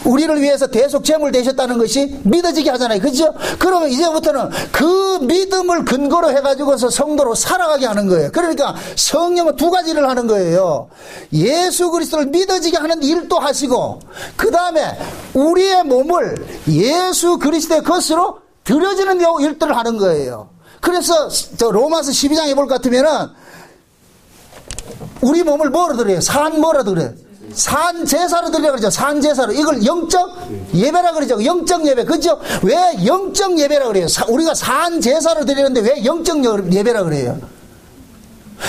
우리를 위해서 대속 제물 되셨다는 것이 믿어지게 하잖아요. 그죠? 그러면 이제부터는 그 믿음을 근거로 해가지고서 성도로 살아가게 하는 거예요. 그러니까 성령은 두 가지를 하는 거예요. 예수 그리스도를 믿어지게 하는 일도 하시고, 그 다음에 우리의 몸을 예수 그리스도의 것으로 드려지는 일들을 하는 거예요. 그래서 저 로마서 12장에 볼 것 같으면은 우리 몸을 뭐로 드려요? 산 뭐로 드려요? 산 제사로 드리라 그러죠. 산 제사로. 이걸 영적 예배라 그러죠. 영적 예배. 그죠? 왜 영적 예배라 그래요? 우리가 산 제사로 드리는데 왜 영적 예배라 그래요?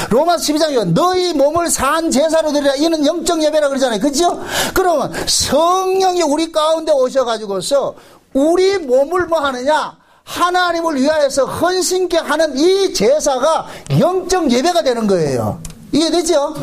로마서 12장에 너희 몸을 산 제사로 드리라. 이는 영적 예배라 그러잖아요. 그죠? 그러면 성령이 우리 가운데 오셔가지고서 우리 몸을 뭐 하느냐? 하나님을 위하여서 헌신케 하는 이 제사가 영적 예배가 되는 거예요. 이해되죠?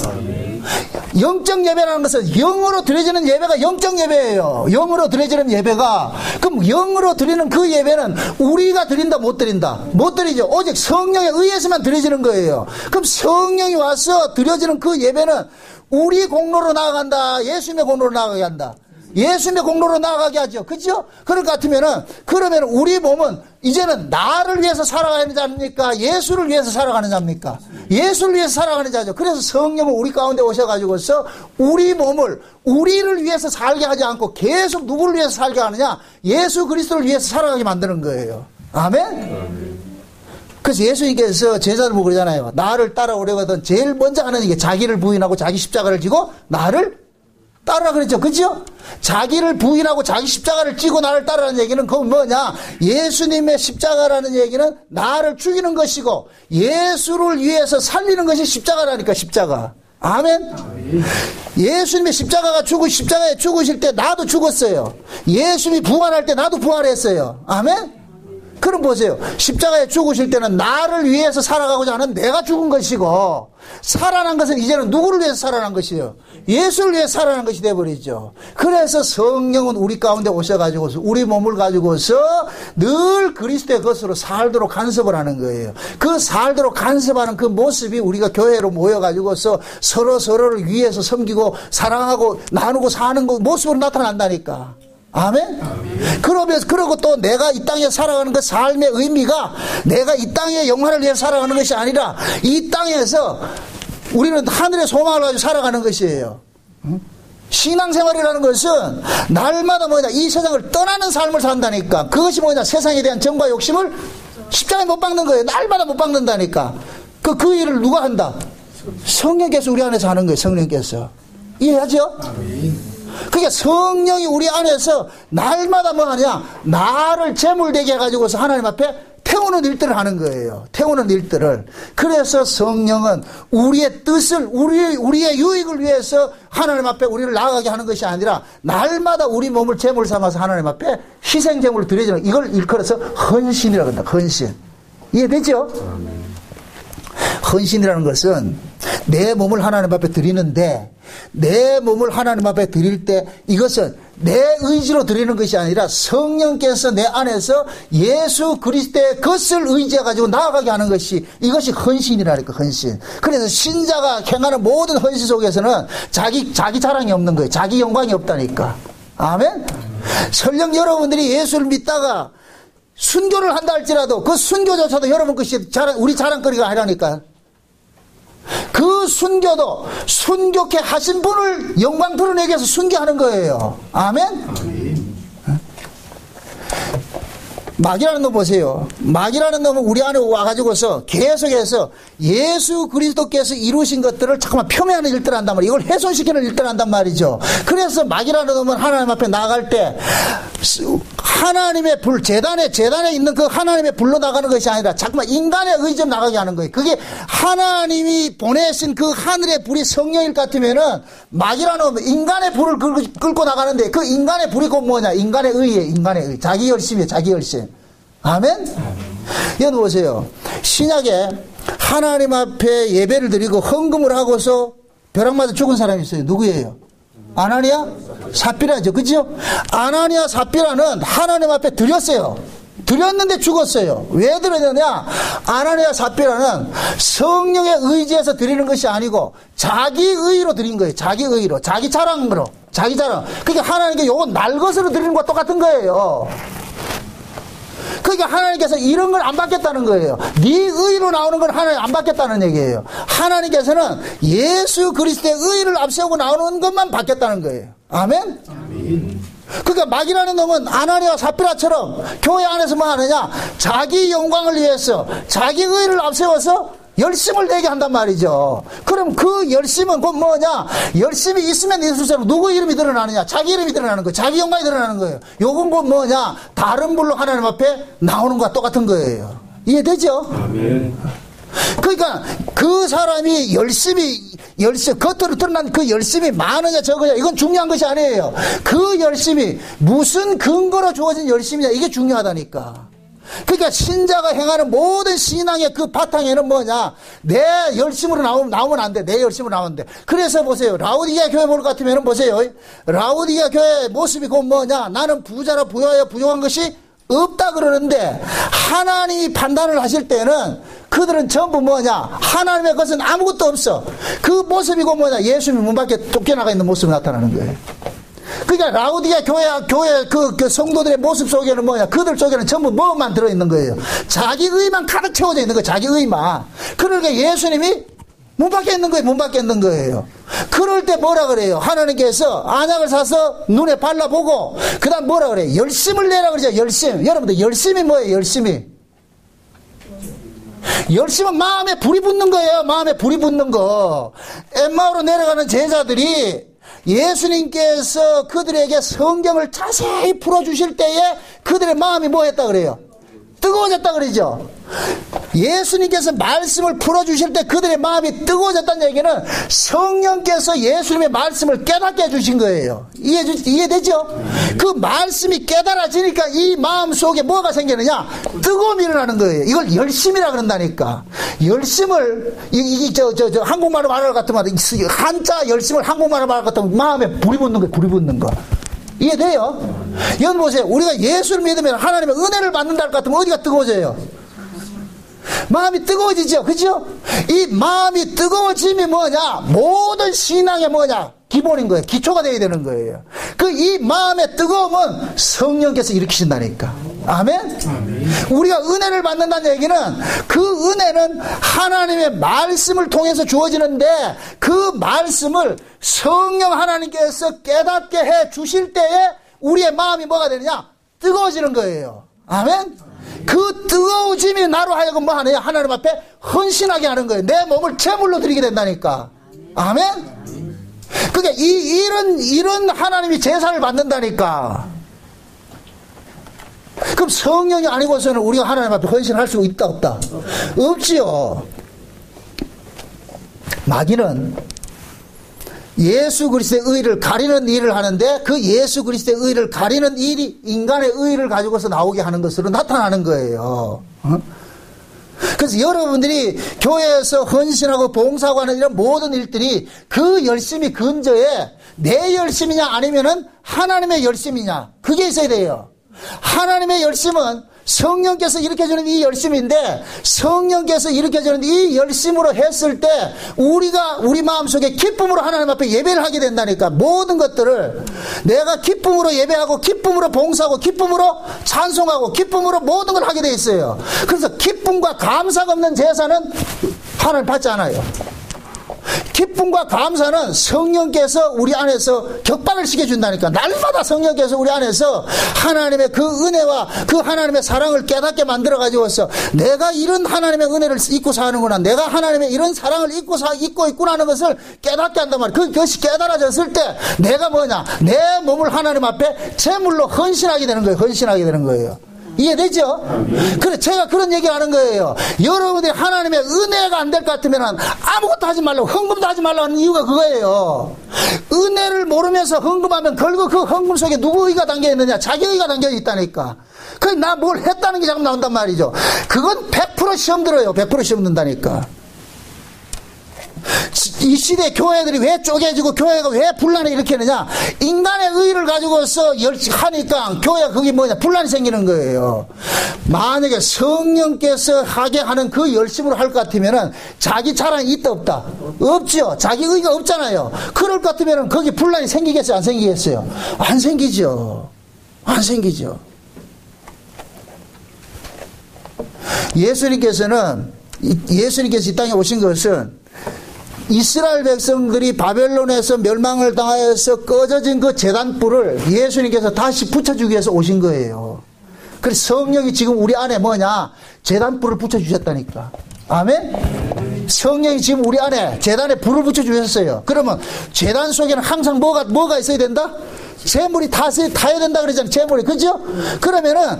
영적 예배라는 것은 영으로 드려지는 예배가 영적 예배예요. 영으로 드려지는 예배가. 그럼 영으로 드리는 그 예배는 우리가 드린다 못 드린다? 못 드리죠. 오직 성령에 의해서만 드려지는 거예요. 그럼 성령이 와서 드려지는 그 예배는 우리 공로로 나아간다? 예수님의 공로로 나아가게 한다? 예수님의 공로로 나아가게 하죠. 그죠? 그럴 것 같으면은, 그러면 우리 몸은 이제는 나를 위해서 살아가는 자입니까? 예수를 위해서 살아가는 자입니까? 예수를 위해서 살아가는 자죠. 그래서 성령은 우리 가운데 오셔가지고서 우리 몸을 우리를 위해서 살게 하지 않고 계속 누구를 위해서 살게 하느냐? 예수 그리스도를 위해서 살아가게 만드는 거예요. 아멘? 그래서 예수님께서 제자들 보고 그러잖아요. 나를 따라오려거든 제일 먼저 하는 게 자기를 부인하고 자기 십자가를 지고 나를 따르라 그랬죠. 그죠? 자기를 부인하고 자기 십자가를 찌고 나를 따르라는 얘기는 그건 뭐냐? 예수님의 십자가라는 얘기는 나를 죽이는 것이고 예수를 위해서 살리는 것이 십자가라니까. 십자가. 아멘? 예수님의 십자가에 죽으실 때 나도 죽었어요. 예수님이 부활할 때 나도 부활했어요. 아멘? 그럼 보세요. 십자가에 죽으실 때는 나를 위해서 살아가고자 하는 내가 죽은 것이고, 살아난 것은 이제는 누구를 위해서 살아난 것이에요? 예수를 위해서 살아난 것이 되어버리죠. 그래서 성령은 우리 가운데 오셔가지고서 우리 몸을 가지고서 늘 그리스도의 것으로 살도록 간섭을 하는 거예요. 그 살도록 간섭하는 그 모습이 우리가 교회로 모여가지고서 서로를 위해서 섬기고 사랑하고 나누고 사는 그 모습으로 나타난다니까. 아멘? 그러고 또 내가 이 땅에 살아가는 그 삶의 의미가 내가 이 땅의 영화를 위해 살아가는 것이 아니라 이 땅에서 우리는 하늘의 소망을 가지고 살아가는 것이에요. 신앙생활이라는 것은 날마다 뭐냐, 이 세상을 떠나는 삶을 산다니까. 그것이 뭐냐, 세상에 대한 정과 욕심을 십자가에 못 박는 거예요. 날마다 못 박는다니까. 그 일을 누가 한다? 성령께서 우리 안에서 하는 거예요. 성령께서. 이해하죠? 그게 성령이 우리 안에서 날마다 뭐 하냐, 나를 제물되게 해가지고서 하나님 앞에 태우는 일들을 하는 거예요. 태우는 일들을. 그래서 성령은 우리의 뜻을, 우리의 유익을 위해서 하나님 앞에 우리를 나아가게 하는 것이 아니라 날마다 우리 몸을 제물 삼아서 하나님 앞에 희생 제물을 드려주는, 이걸 일컬어서 헌신이라고 한다. 헌신. 이해되죠? 헌신이라는 것은 내 몸을 하나님 앞에 드리는데, 내 몸을 하나님 앞에 드릴 때 이것은 내 의지로 드리는 것이 아니라 성령께서 내 안에서 예수 그리스도의 것을 의지해 가지고 나아가게 하는 것이, 이것이 헌신이라니까, 헌신. 그래서 신자가 행하는 모든 헌신 속에서는 자기 자랑이 없는 거예요. 자기 영광이 없다니까. 아멘. 설령 여러분들이 예수를 믿다가 순교를 한다 할지라도 그 순교조차도 여러분 것이 우리 자랑거리가 아니라니까. 그 순교도 순교케 하신 분을 영광 드러내기 위해서 순교하는 거예요. 아멘. 마귀라는 놈 보세요. 마귀라는 놈은 우리 안에 와가지고서 계속해서 예수 그리스도께서 이루신 것들을 잠깐만 폄훼하는 일들을 한단 말이에요. 이걸 훼손시키는 일들을 한단 말이죠. 그래서 마귀라는 놈은 하나님 앞에 나갈 때 하나님의 불, 재단에 있는 그 하나님의 불로 나가는 것이 아니라 잠깐만 인간의 의지로 나가게 하는 거예요. 그게 하나님이 보내신 그 하늘의 불이 성령일 같으면은 마귀라는 놈은 인간의 불을 끌고 나가는데, 그 인간의 불이 곧 뭐냐? 인간의 의예요. 인간의 의. 자기 열심이에요. 자기 열심. 아멘? 여러분 보세요. 신약에 하나님 앞에 예배를 드리고 헌금을 하고서 벼락 맞아 죽은 사람이 있어요. 누구예요? 아나니아 삽비라죠. 그죠? 아나니아 삽비라는 하나님 앞에 드렸어요. 드렸는데 죽었어요. 왜 드렸느냐? 아나니아 삽비라는 성령의 의지에서 드리는 것이 아니고 자기 의로 드린 거예요. 자기 의로. 자기 자랑으로. 자기 자랑. 그러니까 하나님께 요건 날 것으로 드리는 것과 똑같은 거예요. 그러니까 하나님께서 이런 걸 안 받겠다는 거예요. 네 의로 나오는 건 하나님 안 받겠다는 얘기예요. 하나님께서는 예수 그리스도의 의를 앞세우고 나오는 것만 받겠다는 거예요. 아멘? 아멘. 그러니까 마귀라는 놈은 아나니아와 삽비라처럼 교회 안에서 뭐 하느냐? 자기 영광을 위해서 자기 의를 앞세워서 열심을 내게 한단 말이죠. 그럼 그 열심은 곧 뭐냐? 열심이 있으면 있을수록 누구 이름이 드러나느냐? 자기 이름이 드러나는 거예요. 자기 영광이 드러나는 거예요. 요건 곧 뭐냐? 다른 불로 하나님 앞에 나오는 것과 똑같은 거예요. 이해되죠? 아멘. 그러니까 그 사람이 겉으로 드러난 그 열심이 많으냐 적으냐 이건 중요한 것이 아니에요. 그 열심이 무슨 근거로 주어진 열심이냐 이게 중요하다니까. 그러니까 신자가 행하는 모든 신앙의 그 바탕에는 뭐냐? 내 열심으로 나오면 안 돼. 내 열심으로 나오면 돼. 그래서 보세요. 라오디게아 교회 볼 것 같으면 보세요. 라오디게아 교회 모습이 곧 뭐냐? 나는 부자라 부여하여 부족한 것이 없다 그러는데 하나님이 판단을 하실 때는 그들은 전부 뭐냐? 하나님의 것은 아무것도 없어. 그 모습이고 뭐냐? 예수님이 문 밖에 쫓겨나가 있는 모습이 나타나는 거예요. 그러니까 라오디게아 교회 그 성도들의 모습 속에는 뭐냐? 그들 속에는 전부 뭐만 들어있는 거예요. 자기 의만 가득 채워져 있는 거예요. 자기 의만. 그러니까 예수님이 문 밖에 있는 거예요. 문 밖에 있는 거예요. 그럴 때 뭐라 그래요? 하나님께서 안약을 사서 눈에 발라보고 그 다음 뭐라 그래요? 열심을 내라 그러죠. 열심. 여러분들 열심이 뭐예요? 열심이. 열심은 마음에 불이 붙는 거예요. 마음에 불이 붙는 거. 엠마오로 내려가는 제자들이 예수님께서 그들에게 성경을 자세히 풀어주실 때에 그들의 마음이 뭐 했다 그래요? 뜨거워졌다 그러죠. 예수님께서 말씀을 풀어주실 때 그들의 마음이 뜨거워졌다는 얘기는 성령께서 예수님의 말씀을 깨닫게 해주신 거예요. 이해되죠? 그 말씀이 깨달아지니까 이 마음 속에 뭐가 생기느냐? 뜨거움이 일어나는 거예요. 이걸 열심이라 그런다니까. 열심을 한국말로 말할 것 같으면 한자 열심을 한국말로 말할 것 같으면 마음에 불이 붙는 거예요. 불이 붙는 거. 이해돼요? 여러분 보세요. 우리가 예수를 믿으면 하나님의 은혜를 받는다 할 것 같으면 어디가 뜨거워져요? 마음이 뜨거워지죠. 그죠? 이 마음이 뜨거워짐이 뭐냐? 모든 신앙의 뭐냐? 기본인 거예요. 기초가 되어야 되는 거예요. 그 이 마음의 뜨거움은 성령께서 일으키신다니까. 아멘? 아멘. 우리가 은혜를 받는다는 얘기는 그 은혜는 하나님의 말씀을 통해서 주어지는데 그 말씀을 성령 하나님께서 깨닫게 해 주실 때에 우리의 마음이 뭐가 되느냐? 뜨거워지는 거예요. 아멘? 그 뜨거워짐이 나로 하여금 뭐 하느냐? 하나님 앞에 헌신하게 하는 거예요. 내 몸을 제물로 드리게 된다니까. 아멘? 그러니까 이런 하나님이 제사를 받는다니까. 그럼 성령이 아니고서는 우리가 하나님 앞에 헌신할 수 있다 없다? 없지요. 마귀는 예수 그리스도의 의를 가리는 일을 하는데 그 예수 그리스도의 의를 가리는 일이 인간의 의를 가지고서 나오게 하는 것으로 나타나는 거예요. 그래서 여러분들이 교회에서 헌신하고 봉사하고 하는 이런 모든 일들이 그 열심이 근저에 내 열심이냐 아니면은 하나님의 열심이냐, 그게 있어야 돼요. 하나님의 열심은 성령께서 일으켜주는 이 열심인데, 성령께서 일으켜주는 이 열심으로 했을 때 우리가 우리 마음속에 기쁨으로 하나님 앞에 예배를 하게 된다니까. 모든 것들을 내가 기쁨으로 예배하고 기쁨으로 봉사하고 기쁨으로 찬송하고 기쁨으로 모든 걸 하게 돼 있어요. 그래서 기쁨과 감사가 없는 제사는 하나님 받지 않아요. 기쁨과 감사는 성령께서 우리 안에서 격발을 시켜준다니까. 날마다 성령께서 우리 안에서 하나님의 그 은혜와 그 하나님의 사랑을 깨닫게 만들어가지고서 내가 이런 하나님의 은혜를 잊고 사는구나, 내가 하나님의 이런 사랑을 잊고 있구나 하는 것을 깨닫게 한단 말이에요. 그것이 깨달아졌을 때 내가 뭐냐, 내 몸을 하나님 앞에 제물로 헌신하게 되는 거예요. 헌신하게 되는 거예요. 이해되죠? 그래, 제가 그런 얘기를 하는 거예요. 여러분들이 하나님의 은혜가 안 될 것 같으면 아무것도 하지 말라고, 헌금도 하지 말라고 하는 이유가 그거예요. 은혜를 모르면서 헌금하면 결국 그 헌금 속에 누구 의가 담겨 있느냐? 자기 의가 담겨 있다니까. 그래, 나 뭘 했다는 게 자꾸 나온단 말이죠. 그건 100% 시험 들어요. 100% 시험 든다니까. 이 시대 교회들이 왜 쪼개지고 교회가 왜 분란을 일으키느냐? 인간의 의의를 가지고서 하니까 교회가 그게 뭐냐? 분란이 생기는 거예요. 만약에 성령께서 하게 하는 그 열심으로 할 것 같으면은 자기 자랑이 있다 없다? 없죠. 자기 의의가 없잖아요. 그럴 것 같으면은 거기 분란이 생기겠어요? 안 생기겠어요? 안 생기죠. 안 생기죠. 예수님께서 이 땅에 오신 것은 이스라엘 백성들이 바벨론에서 멸망을 당하여서 꺼져진 그 제단불을 예수님께서 다시 붙여주기 위해서 오신 거예요. 그래서 성령이 지금 우리 안에 뭐냐? 제단불을 붙여주셨다니까. 아멘? 성령이 지금 우리 안에 제단에 불을 붙여주셨어요. 그러면 제단 속에는 항상 뭐가 있어야 된다? 재물이 타야 된다 그러잖아요. 재물이. 그죠? 그러면은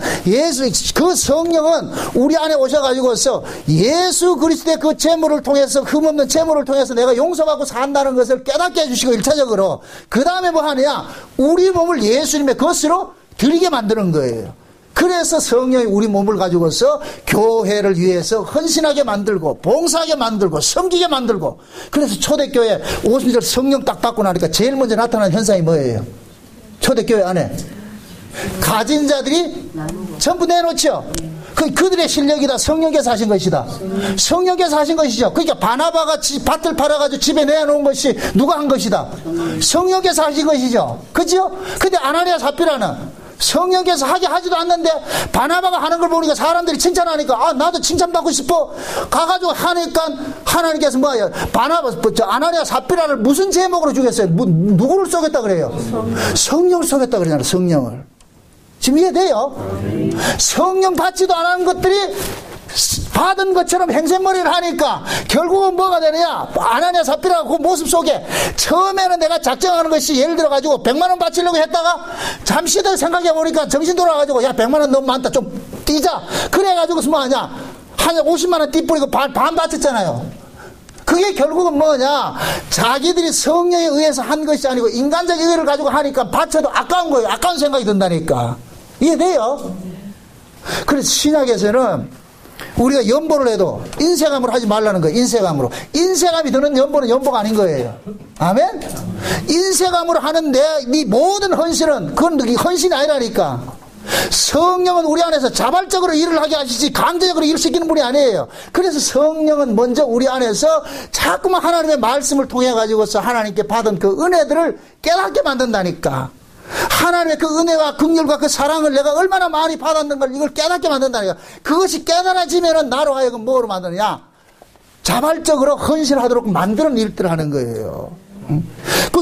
그 성령은 우리 안에 오셔가지고서 예수 그리스도의 그 재물을 통해서, 흠없는 재물을 통해서 내가 용서받고 산다는 것을 깨닫게 해주시고 1차적으로. 그 다음에 뭐 하느냐? 우리 몸을 예수님의 것으로 드리게 만드는 거예요. 그래서 성령이 우리 몸을 가지고서 교회를 위해서 헌신하게 만들고 봉사하게 만들고 섬기게 만들고. 그래서 초대교회 오순절 성령 딱 받고 나니까 제일 먼저 나타나는 현상이 뭐예요? 초대교회 안에 가진 자들이 전부 내놓죠. 그들의 실력이다. 성령께서 하신 것이다. 성령께서 하신 것이죠. 그러니까 바나바가 밭을 팔아가지고 집에 내놓은 것이 누가 한 것이다? 성령께서 하신 것이죠. 그죠? 근데 아나니아 삽비라는 성령께서 하지도 않는데 바나바가 하는 걸 보니까 사람들이 칭찬하니까 나도 칭찬받고 싶어 가가지고 하니까 하나님께서 뭐예요? 아나니아 삽비라를 무슨 제목으로 주겠어요? 누구를 쏘겠다 그래요? 성령을 쏘겠다 그러잖아요. 성령을. 지금 이해돼요? 성령 받지도 않은 것들이 받은 것처럼 행세머리를 하니까 결국은 뭐가 되느냐? 아나니아 삽비라 그 모습 속에 처음에는 내가 작정하는 것이 예를 들어 가지고 100만 원 바치려고 했다가 잠시 더 생각해 보니까 정신 돌아가지고 야 100만 원 너무 많다 좀 띄자. 그래 가지고서 뭐 하냐? 한 50만 원 띠뿌리고 반 바쳤잖아요. 그게 결국은 뭐냐? 자기들이 성령에 의해서 한 것이 아니고 인간적 의의를 가지고 하니까 바쳐도 아까운 거예요. 아까운 생각이 든다니까. 이해돼요? 그래서 신약에서는 우리가 연보를 해도 인쇄감으로 하지 말라는 거예요. 인쇄감으로. 인쇄감이 드는 연보는 연보가 아닌 거예요. 아멘? 인쇄감으로 하는데 네 모든 헌신은 그건 헌신이 아니라니까. 성령은 우리 안에서 자발적으로 일을 하게 하시지 강제적으로 일을 시키는 분이 아니에요. 그래서 성령은 먼저 우리 안에서 자꾸만 하나님의 말씀을 통해 가지고서 하나님께 받은 그 은혜들을 깨닫게 만든다니까. 하나님의 그 은혜와 긍휼과 그 사랑을 내가 얼마나 많이 받았는 걸 이걸 깨닫게 만든다니까. 그것이 깨달아지면은 나로 하여금 뭐로 만드느냐? 자발적으로 헌신하도록 만드는 일들을 하는 거예요.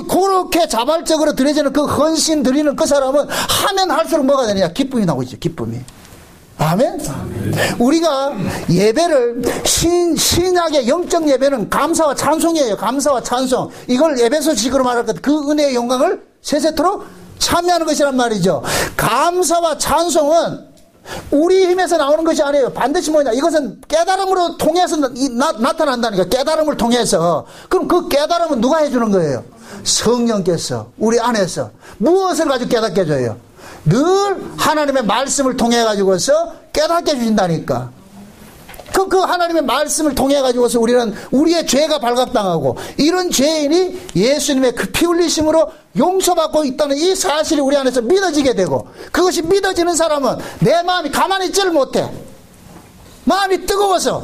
그렇게 자발적으로 드려지는 그 헌신 드리는 그 사람은 하면 할수록 뭐가 되느냐? 기쁨이 나오고 있죠. 기쁨이. 아멘? 우리가 예배를 신약의 영적 예배는 감사와 찬송이에요. 감사와 찬송. 이걸 에베소식으로 말할 것, 그 은혜의 영광을 세세토록 참여하는 것이란 말이죠. 감사와 찬송은 우리 힘에서 나오는 것이 아니에요. 반드시 뭐냐? 이것은 깨달음으로 통해서 나타난다니까. 깨달음을 통해서. 그럼 그 깨달음은 누가 해주는 거예요? 성령께서 우리 안에서 무엇을 가지고 깨닫게 해줘요? 늘 하나님의 말씀을 통해 가지고서 깨닫게 해주신다니까. 그 하나님의 말씀을 통해 가지고서 우리는 우리의 죄가 발각당하고 이런 죄인이 예수님의 그 피 흘리심으로 용서받고 있다는 이 사실이 우리 안에서 믿어지게 되고, 그것이 믿어지는 사람은 내 마음이 가만히 있지를 못해. 마음이 뜨거워서.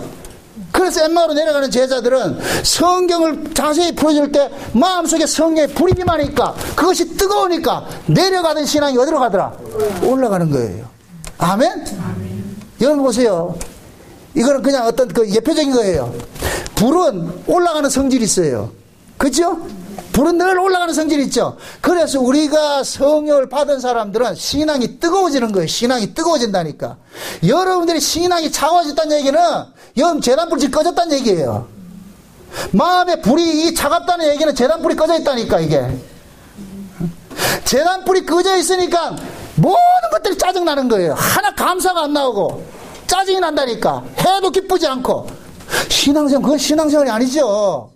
그래서 엠마오로 내려가는 제자들은 성경을 자세히 풀어줄 때 마음속에 성령의 불이 임하니까, 그것이 뜨거우니까 내려가던 신앙이 어디로 가더라? 올라가는 거예요. 아멘? 여러분 보세요. 이거는 그냥 어떤 그 예표적인 거예요. 불은 올라가는 성질이 있어요. 그죠? 불은 늘 올라가는 성질이 있죠. 그래서 우리가 성령을 받은 사람들은 신앙이 뜨거워지는 거예요. 신앙이 뜨거워진다니까. 여러분들이 신앙이 차가워졌다는 얘기는 영 재단불이 꺼졌다는 얘기예요. 마음의 불이 차갑다는 얘기는 재단불이 꺼져 있다니까. 이게 재단불이 꺼져 있으니까 모든 것들이 짜증나는 거예요. 하나 감사가 안 나오고 짜증이 난다니까. 해도 기쁘지 않고. 신앙생활, 그건 신앙생활이 아니죠.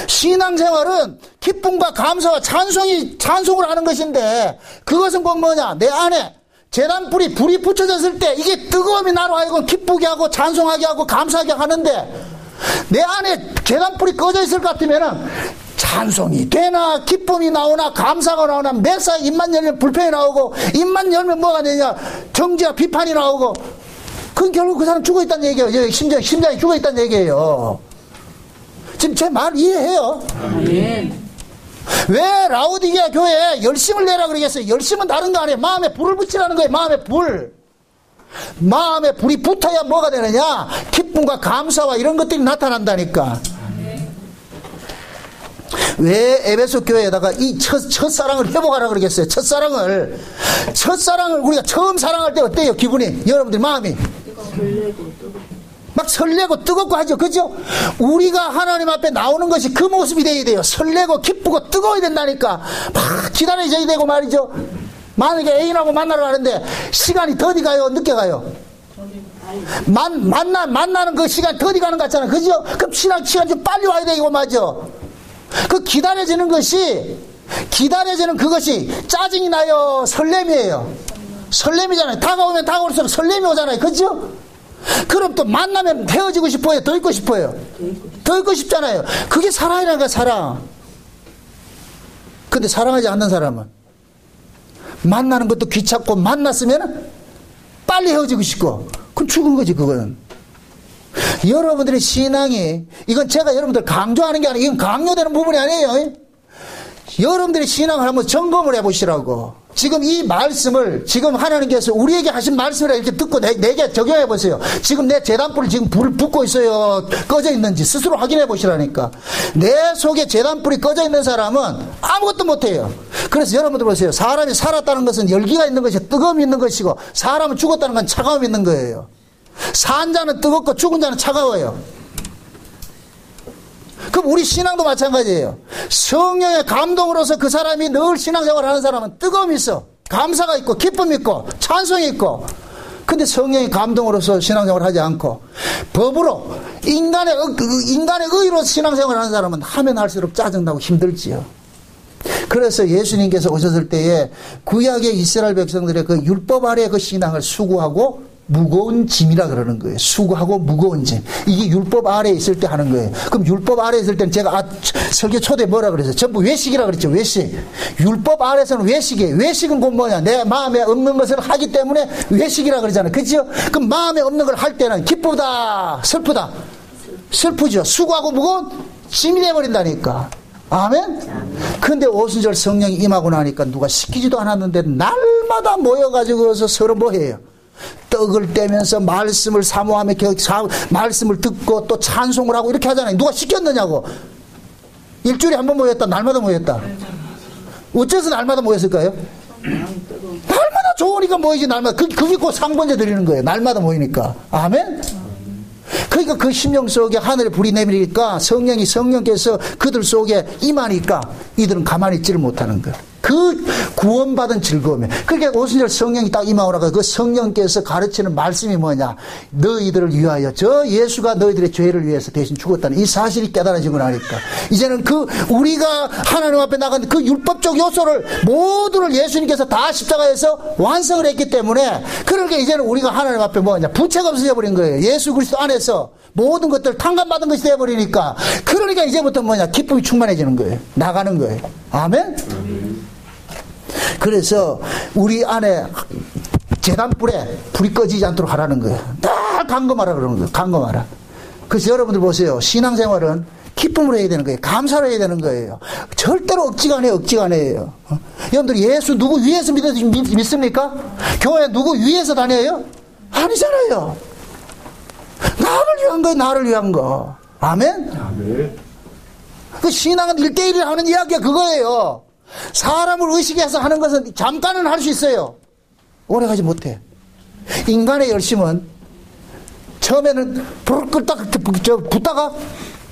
신앙생활은 기쁨과 감사와 찬송을 하는 것인데, 그것은 꼭 뭐냐? 내 안에 재단불이 불이 붙여졌을 때 이게 뜨거움이 나로 하여금 기쁘게 하고 찬송하게 하고 감사하게 하는데, 내 안에 재단불이 꺼져 있을 것 같으면은 찬송이 되나 기쁨이 나오나 감사가 나오나 매사 입만 열면 불평이 나오고, 입만 열면 뭐가 되냐? 정죄와 비판이 나오고, 그건 결국 그 사람 죽어 있다는 얘기예요. 심장이 죽어 있다는 얘기예요. 지금 제 말 이해해요? 왜 라오디게아 교회에 열심을 내라 그러겠어요? 열심은 다른 거 아니에요. 마음에 불을 붙이라는 거예요. 마음에 불. 마음에 불이 붙어야 뭐가 되느냐? 기쁨과 감사와 이런 것들이 나타난다니까. 왜 에베소 교회에다가 이 첫사랑을 회복하라 그러겠어요? 첫사랑을 우리가 처음 사랑할 때 어때요? 기분이? 여러분들 마음이 막 설레고 뜨겁고 하죠. 그죠? 우리가 하나님 앞에 나오는 것이 그 모습이 돼야 돼요. 설레고 기쁘고 뜨거워야 된다니까. 막 기다려져야 되고 말이죠. 만약에 애인하고 만나러 가는데 시간이 더디 가요? 늦게 가요? 만나는 그 시간이 더디 가는 것 같잖아요. 그죠? 그럼 시간 좀 빨리 와야 되고 맞죠? 그 기다려지는 그것이 짜증이 나요? 설렘이에요? 설렘이잖아요. 다가오면 다가올수록 설렘이 오잖아요. 그죠? 그럼 또 만나면 헤어지고 싶어요? 더 있고 싶어요? 더 있고 싶잖아요. 그게 사랑이라는 거야, 사랑. 근데 사랑하지 않는 사람은 만나는 것도 귀찮고, 만났으면 빨리 헤어지고 싶고, 그럼 죽은 거지. 그거는 여러분들의 신앙이, 이건 제가 여러분들 강조하는 게 아니에요. 이건 강요되는 부분이 아니에요. 여러분들의 신앙을 한번 점검을 해보시라고. 지금 이 말씀을 지금 하나님께서 우리에게 하신 말씀이라 이렇게 듣고 내게 적용해 보세요. 지금 내 재단불이 지금 불을 붙고 있어요? 꺼져 있는지 스스로 확인해 보시라니까. 내 속에 재단불이 꺼져 있는 사람은 아무것도 못해요. 그래서 여러분들 보세요. 사람이 살았다는 것은 열기가 있는 것이 뜨거움이 있는 것이고, 사람은 죽었다는 건 차가움이 있는 거예요. 산 자는 뜨겁고 죽은 자는 차가워요. 그럼 우리 신앙도 마찬가지예요. 성령의 감동으로서 그 사람이 늘 신앙생활을 하는 사람은 뜨거움이 있어. 감사가 있고 기쁨이 있고 찬송이 있고. 근데 성령의 감동으로서 신앙생활을 하지 않고 법으로 인간의 의로 신앙생활을 하는 사람은 하면 할수록 짜증나고 힘들지요. 그래서 예수님께서 오셨을 때에 구약의 이스라엘 백성들의 그 율법 아래의 그 신앙을 수고하고 무거운 짐이라 그러는 거예요. 수고하고 무거운 짐. 이게 율법 아래에 있을 때 하는 거예요. 그럼 율법 아래에 있을 때는 제가 설교 초대 뭐라 그랬어요? 전부 외식이라 그랬죠. 외식. 율법 아래에서는 외식이에요. 외식은 곧 뭐냐? 내 마음에 없는 것을 하기 때문에 외식이라 그러잖아요. 그죠? 그럼 마음에 없는 걸 할 때는 기쁘다, 슬프다. 슬프죠. 수고하고 무거운 짐이 돼버린다니까. 아멘? 근데 오순절 성령이 임하고 나니까 누가 시키지도 않았는데 날마다 모여가지고서 서로 뭐 해요? 떡을 떼면서 말씀을 사모하며 말씀을 듣고 또 찬송을 하고 이렇게 하잖아요. 누가 시켰느냐고. 일주일에 한 번 모였다. 날마다 모였다. 어째서 날마다 모였을까요? 날마다 좋으니까 모이지. 날마다. 그게 곧 상번제 드리는 거예요. 날마다 모이니까. 아멘? 그러니까 그 심령 속에 하늘의 불이 내리니까 성령께서 그들 속에 임하니까 이들은 가만히 있지를 못하는 거예요. 그 구원받은 즐거움에. 그러니까 오순절 성령이 딱 임하오라가 그 성령께서 가르치는 말씀이 뭐냐. 너희들을 위하여 저 예수가 너희들의 죄를 위해서 대신 죽었다는 이 사실이 깨달아지고 나니까 이제는 그 우리가 하나님 앞에 나간 그 율법적 요소를 모두를 예수님께서 다 십자가에서 완성을 했기 때문에 그러니까 이제는 우리가 하나님 앞에 뭐냐. 부채가 없어져 버린 거예요. 예수 그리스도 안에서 모든 것들 탕감받은 것이 되어버리니까 그러니까 이제부터 뭐냐. 기쁨이 충만해지는 거예요. 나가는 거예요. 아멘? 그래서 우리 안에 제단불에 불이 꺼지지 않도록 하라는 거예요. 늘 감금하라 그러는 거예요. 감금하라. 그래서 여러분들 보세요. 신앙생활은 기쁨으로 해야 되는 거예요. 감사로 해야 되는 거예요. 절대로 억지가 안 해요. 억지가 안 해요. 여러분들 예수 누구 위에서 믿습니까? 교회 누구 위에서 다녀요? 아니잖아요. 나를 위한 거예요. 나를 위한 거. 아멘? 아멘. 그 신앙은 1대1을 하는 이야기가 그거예요. 사람을 의식해서 하는 것은 잠깐은 할 수 있어요. 오래 가지 못해. 인간의 열심은 처음에는 불을 끄딱 붙다가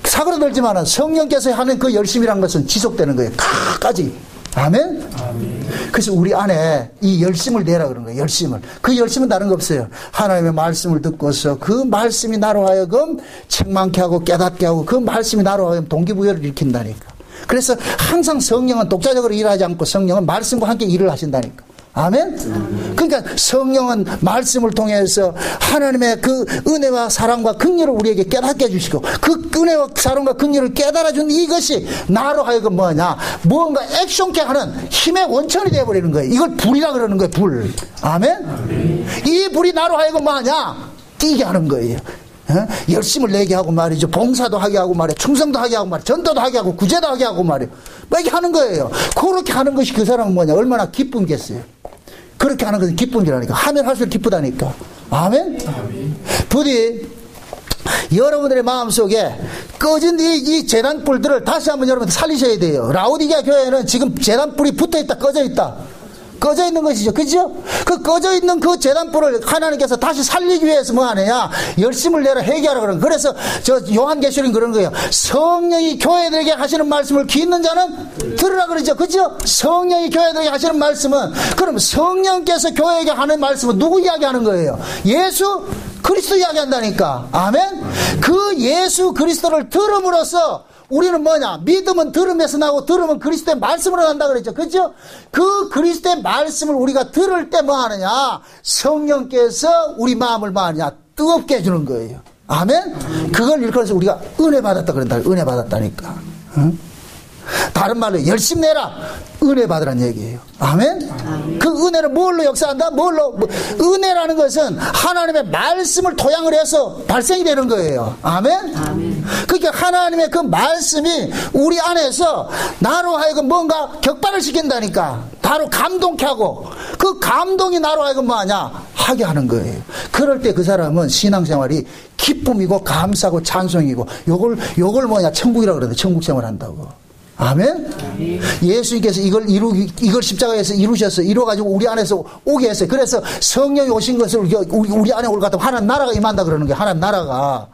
사그러들지만 성령께서 하는 그 열심이란 것은 지속되는 거예요. 끝까지. 아멘? 아멘. 그래서 우리 안에 이 열심을 내라 그런 거예요. 열심을. 그 열심은 다른 거 없어요. 하나님의 말씀을 듣고서 그 말씀이 나로 하여금 책망케 하고 깨닫게 하고 그 말씀이 나로 하여금 동기부여를 일으킨다니까. 그래서 항상 성령은 독자적으로 일하지 않고 성령은 말씀과 함께 일을 하신다니까. 아멘? 그러니까 성령은 말씀을 통해서 하나님의 그 은혜와 사랑과 긍휼을 우리에게 깨닫게 해주시고 그 은혜와 사랑과 긍휼을 깨달아준 이것이 나로 하여금 뭐냐 뭔가 액션케 하는 힘의 원천이 되어버리는 거예요. 이걸 불이라 그러는 거예요. 불. 아멘? 이 불이 나로 하여금 뭐냐 뛰게 하는 거예요. 열심을 내게 하고 말이죠. 봉사도 하게 하고 말이에요. 충성도 하게 하고 말이에요. 전도도 하게 하고 구제도 하게 하고 말이에요. 뭐 이렇게 하는 거예요. 그렇게 하는 것이 그 사람은 뭐냐 얼마나 기쁜겠어요. 그렇게 하는 것은 기쁜 일이라니까. 하면 할수록 기쁘다니까. 아멘? 아멘. 부디 여러분들의 마음속에 꺼진 이 제단불들을 다시 한번 여러분들 살리셔야 돼요. 라오디게아 교회는 지금 제단불이 붙어있다 꺼져있다. 꺼져 있는 것이죠. 그죠? 그 꺼져 있는 그 제단불을 하나님께서 다시 살리기 위해서 뭐 하느냐? 열심을 내라 회개하라 그러는 거예요. 그래서 저 요한계시록은 그런 거예요. 성령이 교회들에게 하시는 말씀을 귀 있는 자는 들으라 그러죠. 그죠? 성령이 교회들에게 하시는 말씀은 그럼 성령께서 교회에게 하는 말씀은 누구 이야기하는 거예요? 예수 그리스도 이야기한다니까. 아멘? 그 예수 그리스도를 들음으로써 우리는 뭐냐? 믿음은 들음에서 나고 들음은 그리스도의 말씀으로 난다 그랬죠. 그죠? 그 그리스도의 말씀을 우리가 들을 때 뭐 하느냐? 성령께서 우리 마음을 뭐 하느냐? 뜨겁게 해주는 거예요. 아멘? 그걸 일컬어서 우리가 은혜 받았다 그런다. 은혜 받았다니까. 응? 다른 말로 열심히 내라. 은혜 받으란 얘기예요. 아멘? 아멘. 그 은혜를 뭘로 역사한다? 은혜라는 것은 하나님의 말씀을 토양을 해서 발생이 되는 거예요. 아멘? 아멘. 그러니까 하나님의 그 말씀이 우리 안에서 나로 하여금 뭔가 격발을 시킨다니까. 나로 감동케 하고 그 감동이 나로 하여금 뭐하냐? 하게 하는 거예요. 그럴 때 그 사람은 신앙생활이 기쁨이고 감사고 찬송이고 요걸 뭐냐? 천국이라고 그러는데 천국 생활 한다고. 아멘? 아멘. 예수님께서 이걸 십자가에서 이루어가지고 우리 안에서 오게 했어요. 그래서 성령이 오신 것을 우리 안에 올 것 같으면 하나님 나라가 임한다 그러는 거예요. 하나님 나라가.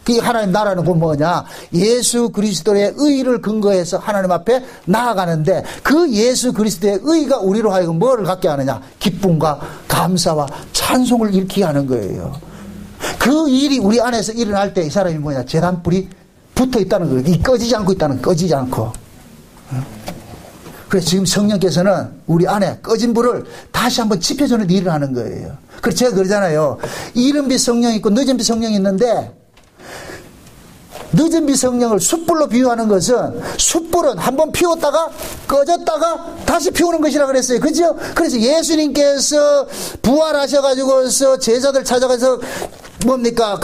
그 하나님 나라는 뭐냐? 예수 그리스도의 의를 근거해서 하나님 앞에 나아가는데 그 예수 그리스도의 의가 우리로 하여금 뭐를 갖게 하느냐? 기쁨과 감사와 찬송을 일으키게 하는 거예요. 그 일이 우리 안에서 일어날 때 이 사람이 뭐냐? 제단불이 붙어 있다는 거예요. 이 꺼지지 않고 있다는, 꺼지지 않고. 그래서 지금 성령께서는 우리 안에 꺼진 불을 다시 한번 지펴주는 일을 하는 거예요. 그래서 제가 그러잖아요. 이른 빛 성령이 있고 늦은 빛 성령이 있는데, 늦은 빛 성령을 숯불로 비유하는 것은 숯불은 한번 피웠다가 꺼졌다가 다시 피우는 것이라 그랬어요. 그죠? 그래서 예수님께서 부활하셔가지고서 제자들 찾아가서 뭡니까?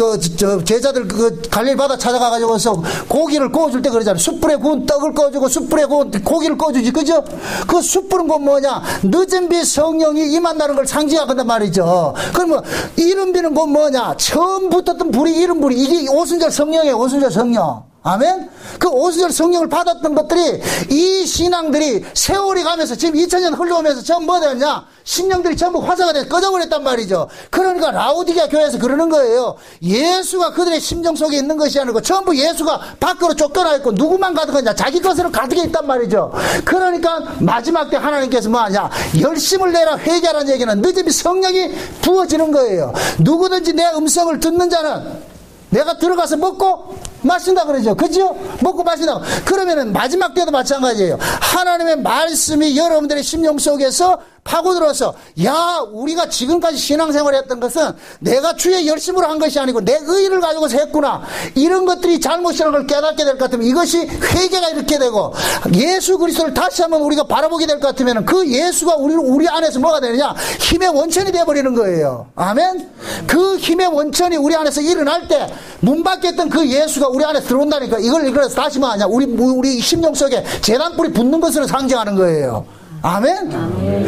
제자들 갈릴리 바다 찾아가가지고서 고기를 구워줄 때 그러잖아요. 숯불에 구운 떡을 꺼주고 숯불에 구운 고기를 꺼주지. 그죠? 그 숯불은 건 뭐냐? 늦은 빛 성령이 임한다는 걸 상징하건단 말이죠. 그러면 이른 빛은 건 뭐냐? 처음 붙었던 불이 이른 불이. 이게 오순절 성령이에요. 오순절 성령. 아멘? 그 오순절 성령을 받았던 것들이 이 신앙들이 세월이 가면서 지금 2000년 흘러오면서 전부 뭐 되었냐? 신령들이 전부 화사가 돼서 꺼져버렸단 말이죠. 그러니까 라오디게아 교회에서 그러는 거예요. 예수가 그들의 심정 속에 있는 것이 아니고 전부 예수가 밖으로 쫓겨나 있고 누구만 가득하냐? 자기 것으로 가득해 있단 말이죠. 그러니까 마지막 때 하나님께서 뭐 하냐? 열심을 내라 회개하라는 얘기는 늦음이 성령이 부어지는 거예요. 누구든지 내 음성을 듣는 자는 내가 들어가서 먹고 마신다 그러죠. 그죠? 먹고 마신다. 그러면은 마지막 때도 마찬가지예요. 하나님의 말씀이 여러분들의 심령 속에서 파고들어서 야 우리가 지금까지 신앙생활을 했던 것은 내가 주의 열심으로 한 것이 아니고 내 의의를 가지고서 했구나. 이런 것들이 잘못이라는 걸 깨닫게 될 것 같으면 이것이 회개가 이렇게 되고 예수 그리스도를 다시 한번 우리가 바라보게 될 것 같으면 그 예수가 우리 안에서 뭐가 되느냐? 힘의 원천이 되어버리는 거예요. 아멘? 그 힘의 원천이 우리 안에서 일어날 때 문 밖에 있던 그 예수가 우리 안에 들어온다니까. 이걸 그래서 다시 뭐 하냐? 우리 심령 속에 재단불이 붙는 것으로 상징하는 거예요. 아멘? 아멘.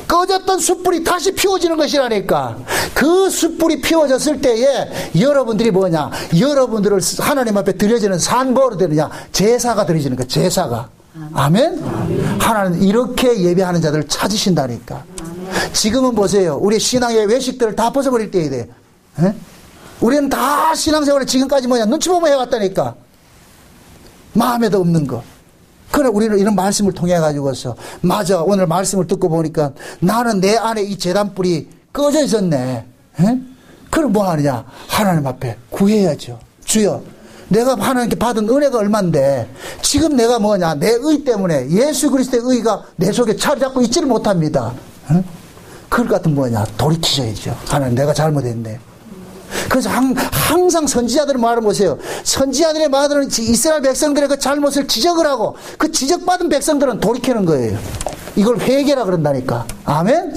꺼졌던 숯불이 다시 피워지는 것이라니까. 그 숯불이 피워졌을 때에 여러분들이 뭐냐? 여러분들을 하나님 앞에 드려지는 산보로 되느냐? 제사가 드려지는 거야. 제사가. 아멘? 아멘. 하나님 이렇게 예배하는 자들을 찾으신다니까. 아멘. 지금은 보세요. 우리 신앙의 외식들을 다 벗어버릴 때에 돼. 에? 우리는 다 신앙생활을 지금까지 뭐냐? 눈치 보면 해왔다니까. 마음에도 없는 거. 그래 우리는 이런 말씀을 통해 가지고서 맞아 오늘 말씀을 듣고 보니까 나는 내 안에 이 제단불이 꺼져 있었네. 에? 그럼 뭐 하느냐? 하나님 앞에 구해야죠. 주여 내가 하나님께 받은 은혜가 얼만데 지금 내가 뭐냐? 내 의 때문에 예수 그리스도의 의가 내 속에 자리 잡고 있지를 못합니다. 에? 그럴 것 같으면 뭐냐? 돌이키셔야죠. 하나님 내가 잘못했네. 그래서 항상 선지자들의 말을 보세요. 선지자들의 말들은 이스라엘 백성들의 그 잘못을 지적을 하고 그 지적받은 백성들은 돌이키는 거예요. 이걸 회개라 그런다니까. 아멘?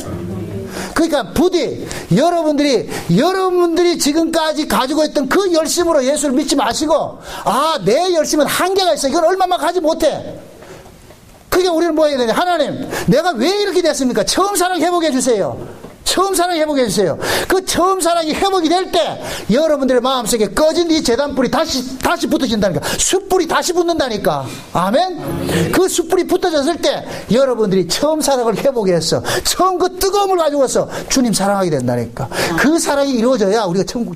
그러니까 부디 여러분들이 지금까지 가지고 있던 그 열심으로 예수를 믿지 마시고 내 열심은 한계가 있어. 이건 얼마만 가지 못해. 그게 우리는 뭐 해야 되냐? 하나님 내가 왜 이렇게 됐습니까? 처음 사랑 회복해 주세요. 처음 사랑이 회복해 주세요. 그 처음 사랑이 회복이 될 때 여러분들의 마음속에 꺼진 이 제단불이 다시 붙어진다니까. 숯불이 다시 붙는다니까. 아멘? 그 숯불이 붙어졌을 때 여러분들이 처음 사랑을 회복해서 처음 그 뜨거움을 가지고서 주님 사랑하게 된다니까. 그 사랑이 이루어져야 우리가 천국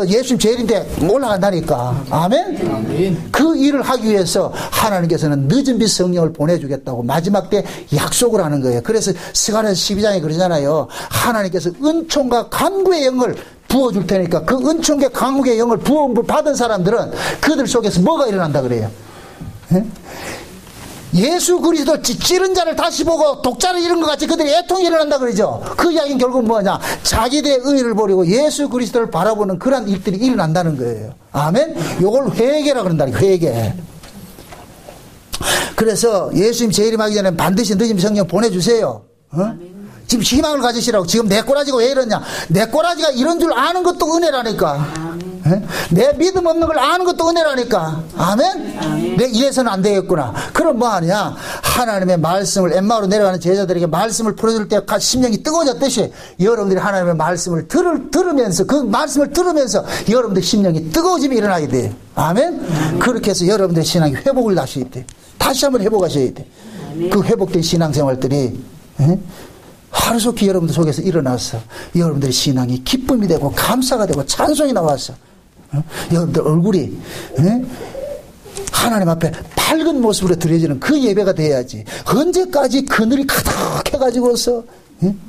예수님 재림때 올라간다니까. 아멘? 그 일을 하기 위해서 하나님께서는 늦은 빛 성령을 보내주겠다고 마지막 때 약속을 하는 거예요. 그래서 스가랴서 12장에 그러잖아요. 하나님께서 은총과 간구의 영을 부어줄 테니까 그 은총과 간구의 영을 부어 받은 사람들은 그들 속에서 뭐가 일어난다 그래요? 예? 예수 그리스도 찌른 자를 다시 보고 독자를 잃은 것 같이 그들이 애통이 일어난다 그러죠. 그 이야기는 결국 뭐냐? 자기들의 의의를 버리고 예수 그리스도를 바라보는 그런 일들이 일어난다는 거예요. 아멘? 요걸 회개라 그런다니까. 회개. 그래서 예수님 재림하기 전에 반드시 늦은 성령 보내주세요. 지금 희망을 가지시라고. 지금 내 꼬라지가 왜 이러냐? 내 꼬라지가 이런 줄 아는 것도 은혜라니까. 내 믿음 없는 걸 아는 것도 은혜라니까. 아멘? 내 이래서는 안 되겠구나. 그럼 뭐 하냐? 하나님의 말씀을 엠마오로 내려가는 제자들에게 말씀을 풀어줄 때 심령이 뜨거워졌듯이 여러분들이 하나님의 말씀을 들으면서 그 말씀을 들으면서 여러분들 심령이 뜨거워짐이 일어나게 돼요. 아멘? 그렇게 해서 여러분들의 신앙이 회복을 다시 돼. 다시 한번 회복하셔야 돼. 그 회복된 신앙생활들이 하루속히 여러분들 속에서 일어나서 여러분들의 신앙이 기쁨이 되고 감사가 되고 찬송이 나와서 여러분들 얼굴이 하나님 앞에 밝은 모습으로 드려지는 그 예배가 돼야지. 언제까지 그늘이 가득해가지고서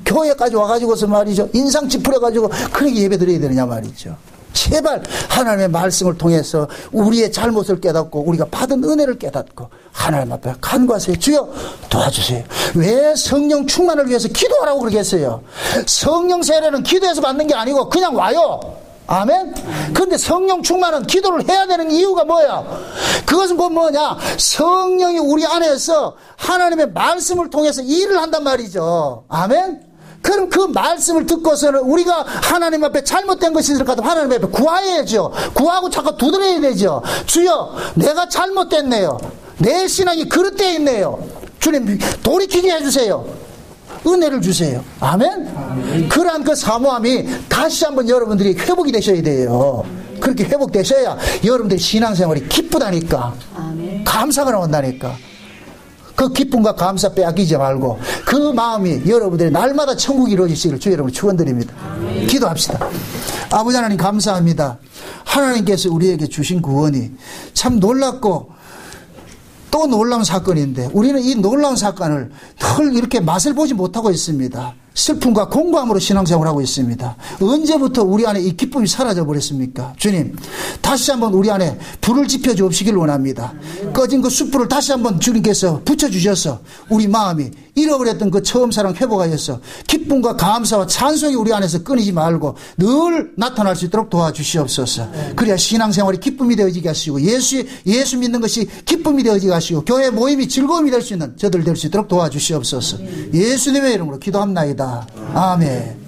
교회까지 와가지고서 말이죠. 인상 찌푸려가지고 그렇게 예배 드려야 되느냐 말이죠. 제발 하나님의 말씀을 통해서 우리의 잘못을 깨닫고 우리가 받은 은혜를 깨닫고 하나님 앞에 간구하세요. 주여 도와주세요. 왜 성령 충만을 위해서 기도하라고 그러겠어요? 성령 세례는 기도해서 받는 게 아니고 그냥 와요. 아멘? 그런데 성령 충만은 기도를 해야 되는 이유가 뭐야? 그것은 곧 뭐냐? 성령이 우리 안에서 하나님의 말씀을 통해서 일을 한단 말이죠. 아멘? 그럼 그 말씀을 듣고서는 우리가 하나님 앞에 잘못된 것이 있을 것 같으면 하나님 앞에 구하야죠. 구하고 자꾸 두드려야 되죠. 주여 내가 잘못됐네요. 내 신앙이 그릇되어 있네요. 주님 돌이키게 해주세요. 은혜를 주세요. 아멘? 그러한 그 사모함이 다시 한번 여러분들이 회복이 되셔야 돼요. 그렇게 회복되셔야 여러분들의 신앙생활이 기쁘다니까. 감사가 나온다니까. 그 기쁨과 감사 빼앗기지 말고 그 마음이 여러분들의 날마다 천국이 이루어지시기를 주 여러분 축원드립니다. 기도합시다. 아버지 하나님 감사합니다. 하나님께서 우리에게 주신 구원이 참 놀랍고 또 놀라운 사건인데 우리는 이 놀라운 사건을 늘 이렇게 맛을 보지 못하고 있습니다. 슬픔과 공고함으로 신앙생활을 하고 있습니다. 언제부터 우리 안에 이 기쁨이 사라져 버렸습니까? 주님, 다시 한번 우리 안에 불을 지펴 주옵시길 원합니다. 꺼진 그 숯불을 다시 한번 주님께서 붙여주셔서 우리 마음이 잃어버렸던 그 처음 사랑 회복하여서 기쁨과 감사와 찬송이 우리 안에서 끊이지 말고 늘 나타날 수 있도록 도와주시옵소서. 그래야 신앙생활이 기쁨이 되어지게 하시고 예수 믿는 것이 기쁨이 되어지게 하시고 교회 모임이 즐거움이 될 수 있는 저들 될 수 있도록 도와주시옵소서. 예수님의 이름으로 기도합나이다. 아멘.